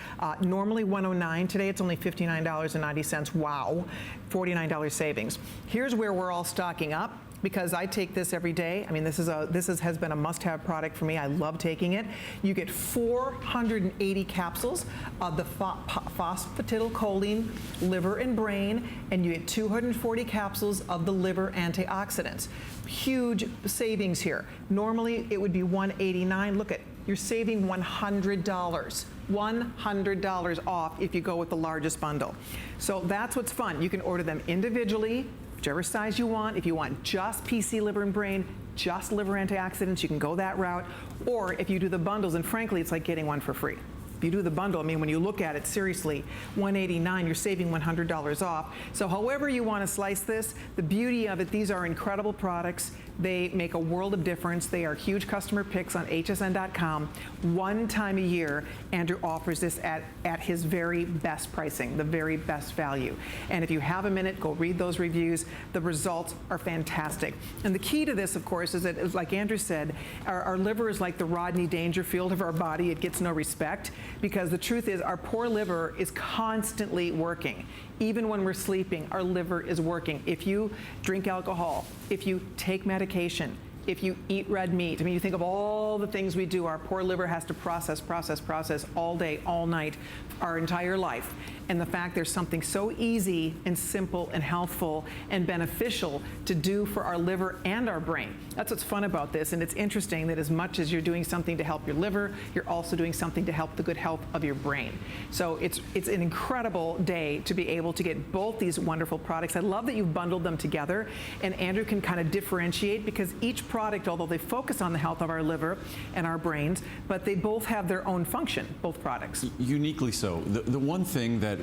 Normally $109. Today it's only $59.90. Wow, $49 savings. Here's where we're all stocking up, because I take this every day. I mean, this has been a must-have product for me. I love taking it. You get 480 capsules of the phosphatidylcholine liver and brain, and you get 240 capsules of the liver antioxidants. Huge savings here. Normally it would be $189. Look at, you're saving $100. $100 off if you go with the largest bundle. So that's what's fun. You can order them individually, whichever size you want. If you want just PC liver and brain, just liver antioxidants, you can go that route. Or if you do the bundles, and frankly, it's like getting one for free. If you do the bundle, I mean, when you look at it seriously, $189, you're saving $100 off. So however you want to slice this, the beauty of it, these are incredible products. They make a world of difference. They are huge customer picks on hsn.com. One time a year, Andrew offers this at his very best pricing, the very best value. And if you have a minute, go read those reviews. The results are fantastic. And the key to this, of course, is that, like Andrew said, our liver is like the Rodney Dangerfield of our body. It gets no respect, because the truth is our poor liver is constantly working. Even when we're sleeping, our liver is working. If you drink alcohol, if you take medication, if you eat red meat, I mean, you think of all the things we do, our poor liver has to process all day, all night, our entire life. And the fact there's something so easy and simple and healthful and beneficial to do for our liver and our brain. That's what's fun about this. And it's interesting that as much as you're doing something to help your liver, you're also doing something to help the good health of your brain. So it's an incredible day to be able to get both these wonderful products. I love that you've bundled them together, and Andrew can kind of differentiate, because each product, although they focus on the health of our liver and our brains, but they both have their own function, both products. Uniquely so. The one thing that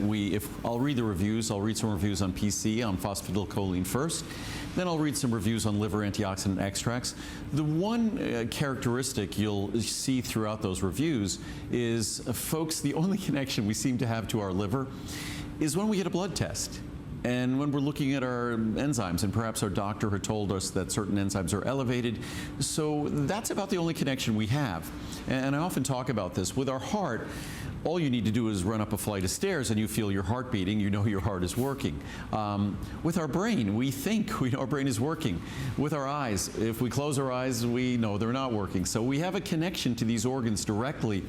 I'll read the reviews, I'll read some reviews on PC, on phosphatidylcholine first, then I'll read some reviews on liver antioxidant extracts. The one characteristic you'll see throughout those reviews is, folks, the only connection we seem to have to our liver is when we get a blood test. And when we're looking at our enzymes, and perhaps our doctor had told us that certain enzymes are elevated. So that's about the only connection we have. And I often talk about this. With our heart, all you need to do is run up a flight of stairs and you feel your heart beating, you know your heart is working. With our brain, we think we know our brain is working. With our eyes, if we close our eyes, we know they're not working. So we have a connection to these organs directly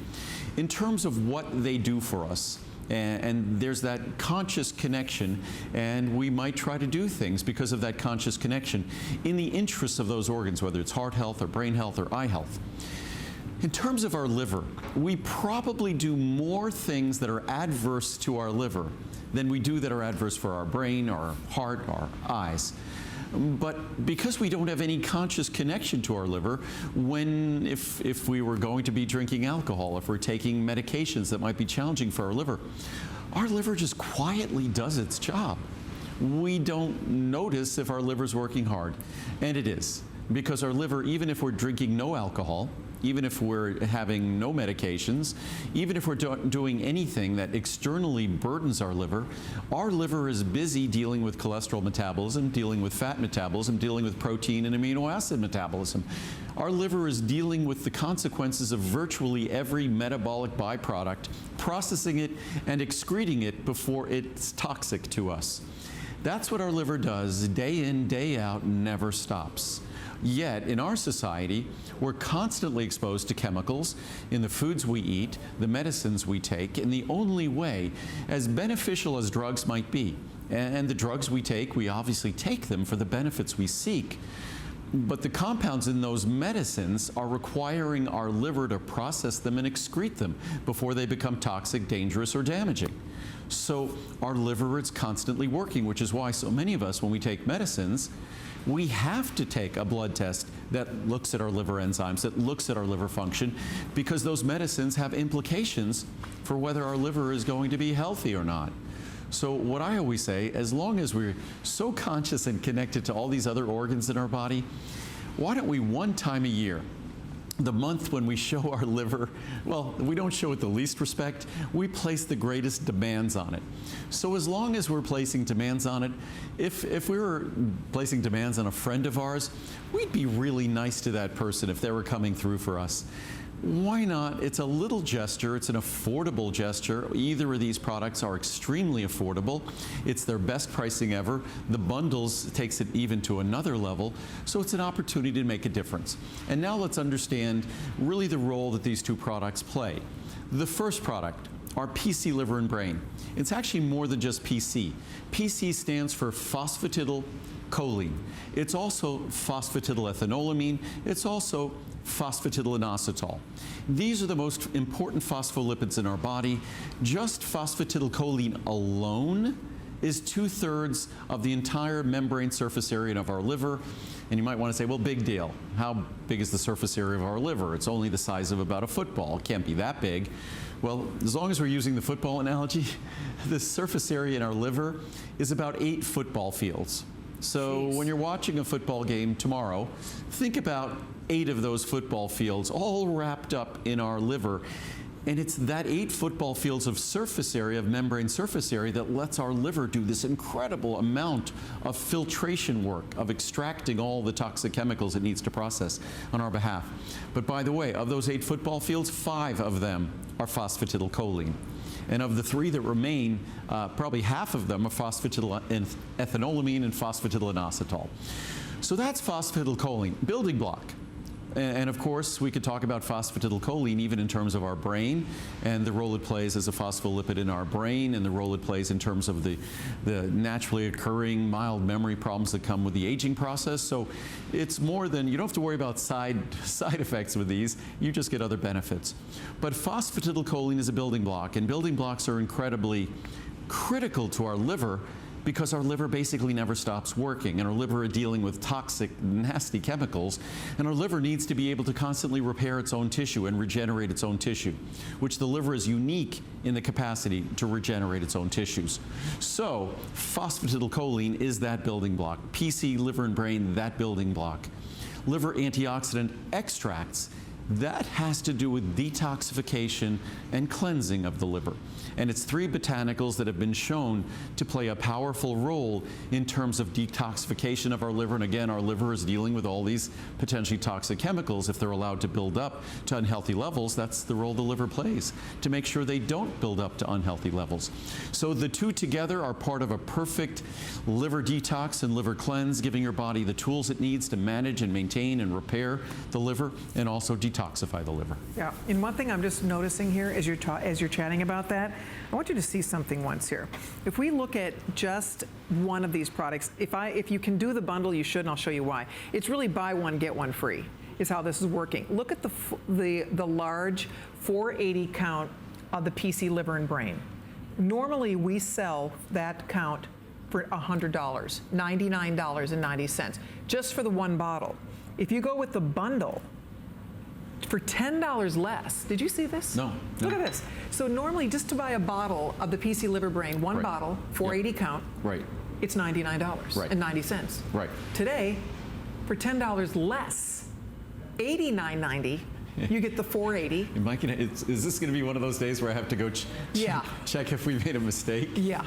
in terms of what they do for us. And there's that conscious connection, and we might try to do things because of that conscious connection in the interests of those organs, whether it's heart health or brain health or eye health. In terms of our liver, we probably do more things that are adverse to our liver than we do that are adverse for our brain, our heart, our eyes. But because we don't have any conscious connection to our liver, if we were going to be drinking alcohol, if we're taking medications that might be challenging for our liver just quietly does its job. We don't notice if our liver's working hard, and it is. Because our liver, even if we're drinking no alcohol, even if we're having no medications, even if we're doing anything that externally burdens our liver is busy dealing with cholesterol metabolism, dealing with fat metabolism, dealing with protein and amino acid metabolism. Our liver is dealing with the consequences of virtually every metabolic byproduct, processing it and excreting it before it's toxic to us. That's what our liver does day in, day out, never stops. Yet, in our society, we're constantly exposed to chemicals in the foods we eat, the medicines we take, in the only way, as beneficial as drugs might be. And the drugs we take, we obviously take them for the benefits we seek. But the compounds in those medicines are requiring our liver to process them and excrete them before they become toxic, dangerous, or damaging. So our liver is constantly working, which is why so many of us, when we take medicines, we have to take a blood test that looks at our liver enzymes, that looks at our liver function, because those medicines have implications for whether our liver is going to be healthy or not. So what I always say, as long as we're so conscious and connected to all these other organs in our body, why don't we one time a year, the month when we show our liver, well, we don't show it the least respect, we place the greatest demands on it. So as long as we're placing demands on it, if we were placing demands on a friend of ours, we'd be really nice to that person if they were coming through for us. Why not? It's a little gesture. It's an affordable gesture. Either of these products are extremely affordable. It's their best pricing ever. The bundles takes it even to another level. So it's an opportunity to make a difference. And now let's understand really the role that these two products play. The first product, our PC liver and brain. It's actually more than just PC. PC stands for phosphatidylcholine. It's also phosphatidylethanolamine. It's also phosphatidylinositol. These are the most important phospholipids in our body. Just phosphatidylcholine alone is 2/3 of the entire membrane surface area of our liver. And you might want to say, well, big deal. How big is the surface area of our liver? It's only the size of about a football. It can't be that big. Well, as long as we're using the football analogy, the surface area in our liver is about 8 football fields. So when you're watching a football game tomorrow, think about 8 of those football fields all wrapped up in our liver. And it's that 8 football fields of surface area, of membrane surface area, that lets our liver do this incredible amount of filtration work, of extracting all the toxic chemicals it needs to process on our behalf. But by the way, of those 8 football fields, 5 of them are phosphatidylcholine. And of the 3 that remain, probably half of them are phosphatidylethanolamin and phosphatidylinositol. So that's phosphatidylcholine, building block. And of course, we could talk about phosphatidylcholine even in terms of our brain and the role it plays as a phospholipid in our brain and the role it plays in terms of the naturally occurring mild memory problems that come with the aging process. So it's more than, you don't have to worry about side effects with these, you just get other benefits. But phosphatidylcholine is a building block, and building blocks are incredibly critical to our liver, because our liver basically never stops working, and our liver is dealing with toxic, nasty chemicals, and our liver needs to be able to constantly repair its own tissue and regenerate its own tissue, which the liver is unique in the capacity to regenerate its own tissues. So phosphatidylcholine is that building block. PC, liver and brain, that building block. Liver antioxidant extracts, that has to do with detoxification and cleansing of the liver. And it's 3 botanicals that have been shown to play a powerful role in terms of detoxification of our liver. And again, our liver is dealing with all these potentially toxic chemicals. If they're allowed to build up to unhealthy levels, that's the role the liver plays, to make sure they don't build up to unhealthy levels. So the 2 together are part of a perfect liver detox and liver cleanse, giving your body the tools it needs to manage and maintain and repair the liver and also detoxify the liver. Yeah, and one thing I'm just noticing here as you're chatting about that, I want you to see something once here. If we look at just one of these products, if you can do the bundle, you should, and I'll show you why. It's really buy one, get one free is how this is working. Look at the large 480 count of the PC liver and brain. Normally we sell that count for $100, $99.90, just for the one bottle. If you go with the bundle, for $10 less, did you see this? No. Look at this. So normally, just to buy a bottle of the PC Liver Brain, one Right. bottle, 480 count, Right. it's $99.90. Right. Today, for $10 less, $89.90, you get the 480. Mike, is this going to be one of those days where I have to go Yeah. check if we made a mistake? Yeah.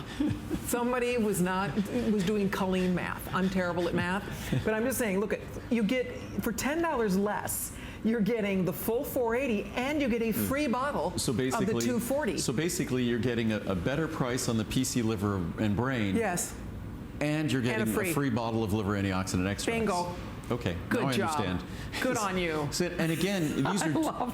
Somebody was doing Colleen math. I'm terrible at math, but I'm just saying, look, you get, for $10 less, you're getting the full 480 and you get a free bottle of the 240. So basically, you're getting a better price on the PC Liver and Brain. Yes. And you're getting a free bottle of liver antioxidant extracts. Bingo. Okay, Good now I job. understand. Good on you. So, and again,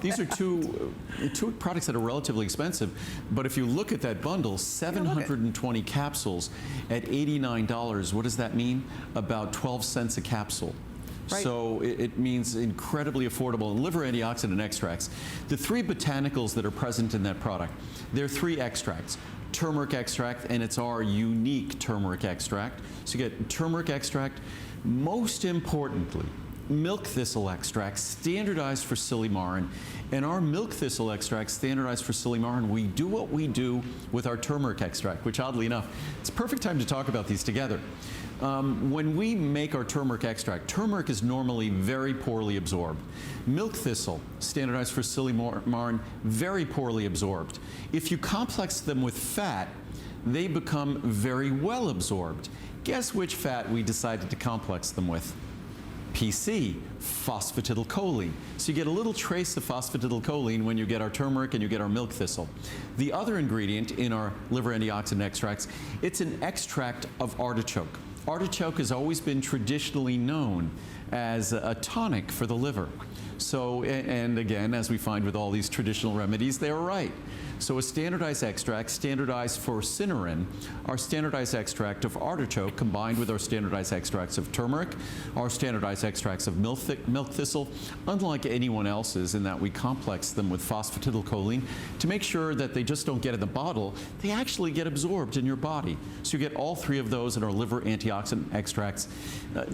these are two products that are relatively expensive, but if you look at that bundle, 720 capsules at $89, what does that mean? About 12 cents a capsule. Right. So it means incredibly affordable. And liver antioxidant extracts, the three botanicals that are present in that product, there are three extracts. Turmeric extract, and it's our unique turmeric extract. So you get turmeric extract, most importantly, milk thistle extract, standardized for silymarin. And our milk thistle extract, standardized for silymarin, we do what we do with our turmeric extract, which oddly enough, it's a perfect time to talk about these together. When we make our turmeric extract, turmeric is normally very poorly absorbed. Milk thistle, standardized for silymarin, very poorly absorbed. If you complex them with fat, they become very well absorbed. Guess which fat we decided to complex them with? PC, phosphatidylcholine. So you get a little trace of phosphatidylcholine when you get our turmeric and you get our milk thistle. The other ingredient in our liver antioxidant extracts, it's an extract of artichoke. Artichoke has always been traditionally known as a tonic for the liver. So, and again, as we find with all these traditional remedies, they are right. So a standardized extract, standardized for cynarin, our standardized extract of artichoke combined with our standardized extracts of turmeric, our standardized extracts of milk thistle, unlike anyone else's in that we complex them with phosphatidylcholine to make sure that they just don't get in the bottle, they actually get absorbed in your body. So you get all three of those in our liver antioxidant extracts.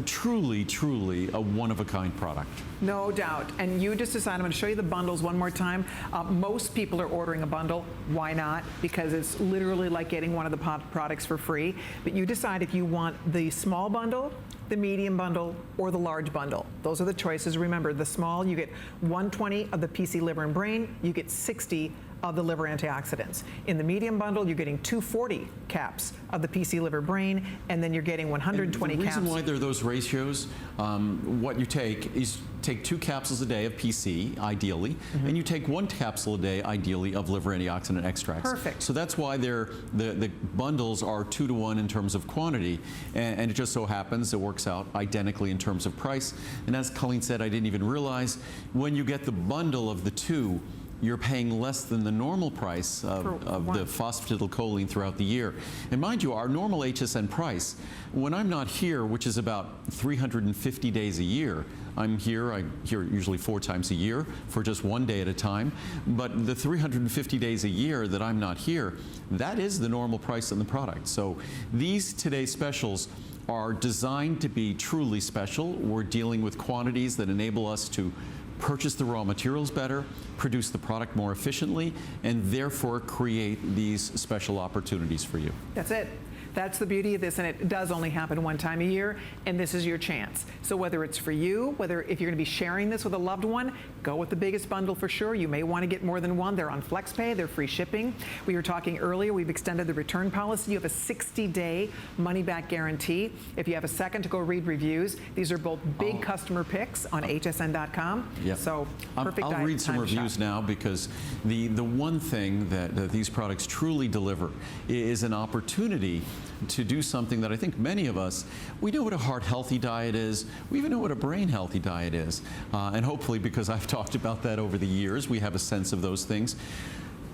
Truly, truly a one-of-a-kind product. No doubt. And you just decided, I'm going to show you the bundles one more time. Most people are ordering a bundle. Why not? Because it's literally like getting one of the products for free. But you decide if you want the small bundle, the medium bundle, or the large bundle. Those are the choices. Remember, the small, you get 120 of the PC Liver and Brain. You get 60 of the liver antioxidants. In the medium bundle, you're getting 240 caps of the PC Liver Brain, and then you're getting 120 caps. The reason why there are those ratios, what you take is take 2 capsules a day of PC, ideally, and you take 1 capsule a day, ideally, of liver antioxidant extracts. Perfect. So that's why the bundles are 2 to 1 in terms of quantity, and it just so happens it works out identically in terms of price. And as Colleen said, I didn't even realize, when you get the bundle of the 2, you're paying less than the normal price of the phosphatidylcholine throughout the year. And mind you, our normal HSN price, when I'm not here, which is about 350 days a year, I'm here usually 4 times a year for just 1 day at a time, but the 350 days a year that I'm not here, that is the normal price on the product. So these today's specials are designed to be truly special. We're dealing with quantities that enable us to purchase the raw materials better, produce the product more efficiently, and therefore create these special opportunities for you. That's it. That's the beauty of this, and it does only happen 1 time a year, and this is your chance. So whether it's for you, whether if you're going to be sharing this with a loved one, go with the biggest bundle for sure. You may want to get more than 1. They're on FlexPay. They're free shipping. We were talking earlier, we've extended the return policy. You have a 60-day money-back guarantee. If you have a second to go read reviews, these are both big customer picks on hsn.com. Yep. So perfect. I'll read some reviews now, because the one thing that these products truly deliver is an opportunity to do something that I think many of us, we know what a heart-healthy diet is. We even know what a brain-healthy diet is. And hopefully, because I've talked about that over the years, we have a sense of those things.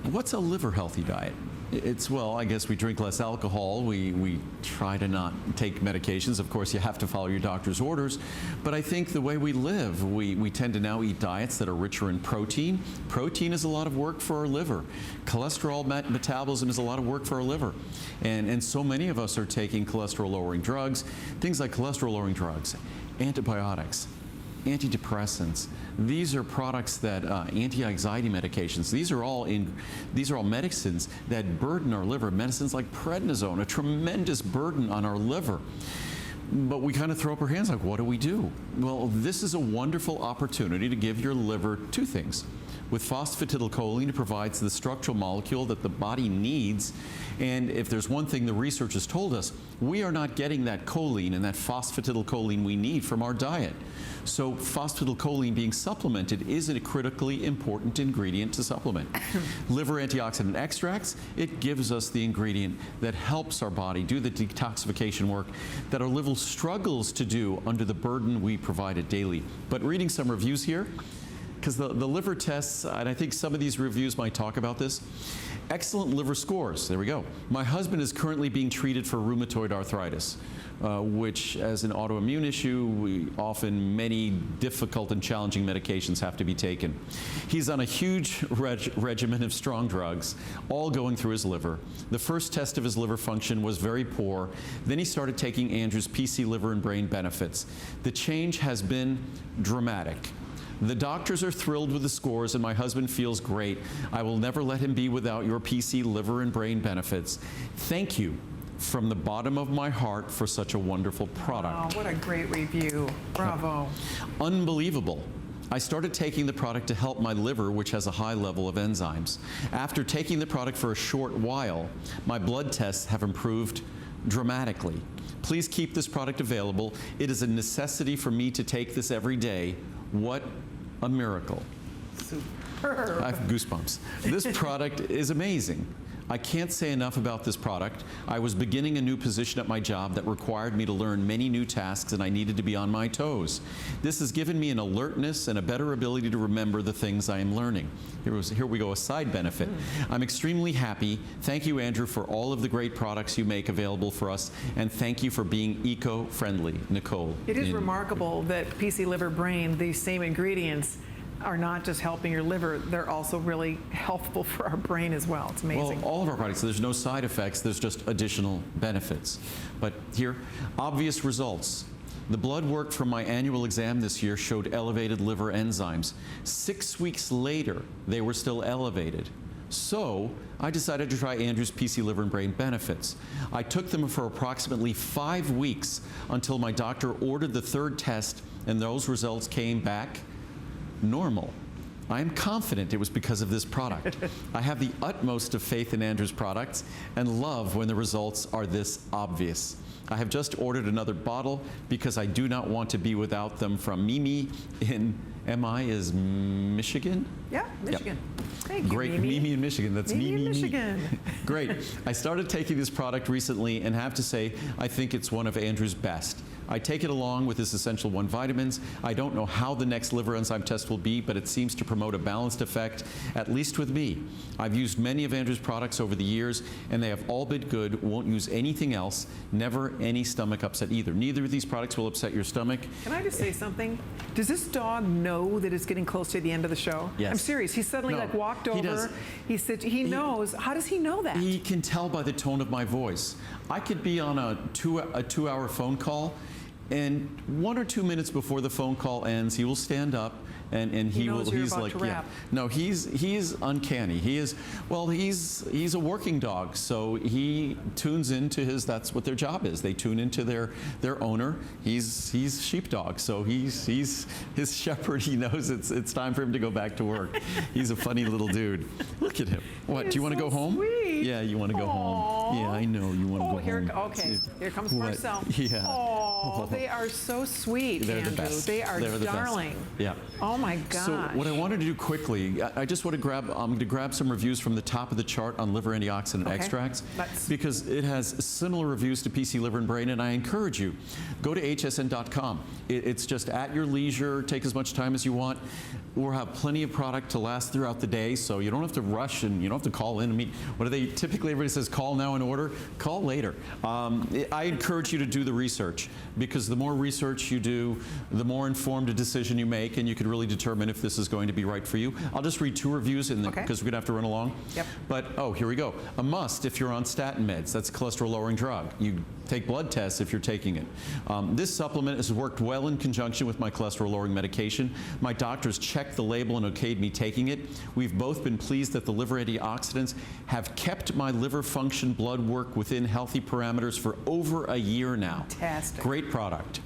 what's a liver healthy diet? It's, well, I guess we drink less alcohol. We try to not take medications. Of course, you have to follow your doctor's orders. But I think the way we live, we tend to now eat diets that are richer in protein. Protein is a lot of work for our liver. Cholesterol metabolism is a lot of work for our liver. And so many of us are taking cholesterol-lowering drugs, things like cholesterol-lowering drugs, antibiotics, antidepressants. These are products that anti-anxiety medications. These are all medicines that burden our liver. Medicines like prednisone, a tremendous burden on our liver. But we kind of throw up our hands like, what do we do? Well, this is a wonderful opportunity to give your liver two things. With phosphatidylcholine, it provides the structural molecule that the body needs. And if there's one thing the research has told us, we are not getting that choline and that phosphatidylcholine we need from our diet. So phosphatidylcholine being supplemented is a critically important ingredient to supplement. Liver antioxidant extracts, it gives us the ingredient that helps our body do the detoxification work that our liver struggles to do under the burden we provide it daily. But reading some reviews here, because the liver tests, and I think some of these reviews might talk about this, excellent liver scores. There we go. My husband is currently being treated for rheumatoid arthritis, which as an autoimmune issue, many difficult and challenging medications have to be taken. He's on a huge regimen of strong drugs, all going through his liver. The first test of his liver function was very poor. Then he started taking Andrew's PC Liver and Brain Benefits. The change has been dramatic. The doctors are thrilled with the scores, and my husband feels great. I will never let him be without your PC Liver and Brain Benefits. Thank you from the bottom of my heart for such a wonderful product. Oh, what a great review. Bravo. Unbelievable. I started taking the product to help my liver, which has a high level of enzymes. After taking the product for a short while, my blood tests have improved dramatically. Please keep this product available. It is a necessity for me to take this every day. What a miracle. Superb. I have goosebumps. This product is amazing. I can't say enough about this product. I was beginning a new position at my job that required me to learn many new tasks, and I needed to be on my toes. This has given me an alertness and a better ability to remember the things I am learning. Here we go, a side benefit. I'm extremely happy. Thank you, Andrew, for all of the great products you make available for us, and thank you for being eco-friendly. Nicole. It is remarkable that PC Liver Brain, these same ingredients, are not just helping your liver, they're also really helpful for our brain as well. It's amazing. Well, all of our products, there's no side effects, there's just additional benefits. But here, obvious results. The blood work from my annual exam this year showed elevated liver enzymes. 6 weeks later, they were still elevated. So I decided to try Andrew's PC Liver and Brain Benefits. I took them for approximately 5 weeks until my doctor ordered the third test, and those results came back normal. I am confident it was because of this product. I have the utmost of faith in Andrew's products and love when the results are this obvious. I have just ordered another bottle because I do not want to be without them from Mimi in Michigan? Yeah, Michigan. Yep. Thank you, Great, Mimi in Michigan. That's Mimi in Michigan. Great. I started taking this product recently and have to say I think it's one of Andrew's best. I take it along with his Essential 1 vitamins. I don't know how the next liver enzyme test will be, but it seems to promote a balanced effect, at least with me. I've used many of Andrew's products over the years, and they have all been good. Won't use anything else. Never any stomach upset either. Neither of these products will upset your stomach. Can I just say something? Does this dog know that it's getting close to the end of the show? Yes. I'm serious. He suddenly walked over. He does. He said he knows. How does he know that? He can tell by the tone of my voice. I could be on a two-hour phone call, and 1 or 2 minutes before the phone call ends, he will stand up and he knows you're he's about like, to wrap. No, he's uncanny. He's a working dog, so he tunes into that's what their job is. They tune into their owner. He's sheepdog, so he's his shepherd. He knows it's time for him to go back to work. He's a funny little dude. Look at him. What, do you want to go home? Sweet. Yeah, you want to go home. Yeah, I know you want to go home. Okay, here comes Marcel. Yeah. Oh, they are so sweet, They're Andrew. the best. They are They're the darling. best. Yeah. Oh my gosh. So what I wanted to do quickly, I just want to grab, I'm going to grab some reviews from the top of the chart on liver antioxidant extracts, because it has similar reviews to PC Liver and Brain, and I encourage you, go to hsn.com. It's just at your leisure, take as much time as you want. We'll have plenty of product to last throughout the day, so you don't have to rush and you don't have to call in and meet. What do they, typically everybody says call now and order, call later. I encourage you to do the research, because the more research you do, the more informed a decision you make, and you can really determine if this is going to be right for you. I'll just read 2 reviews in because we're going to have to run along. But, oh, here we go. A must if you're on statin meds. That's a cholesterol-lowering drug. You take blood tests if you're taking it. This supplement has worked well in conjunction with my cholesterol-lowering medication. My doctors checked the label and okayed me taking it. We've both been pleased that the liver antioxidants have kept my liver function blood work within healthy parameters for over a year now. Fantastic. Great product.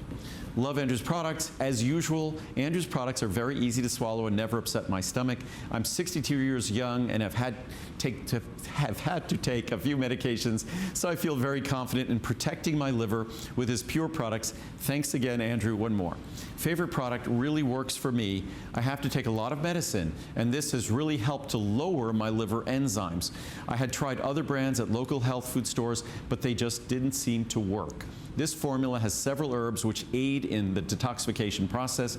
Love Andrew's products. As usual, Andrew's products are very easy to swallow and never upset my stomach. I'm 62 years young and have had to take a few medications, so I feel very confident in protecting my liver with his pure products. Thanks again, Andrew. One more. Favorite product really works for me. I have to take a lot of medicine, and this has really helped to lower my liver enzymes. I had tried other brands at local health food stores, but they just didn't seem to work. This formula has several herbs which aid in the detoxification process.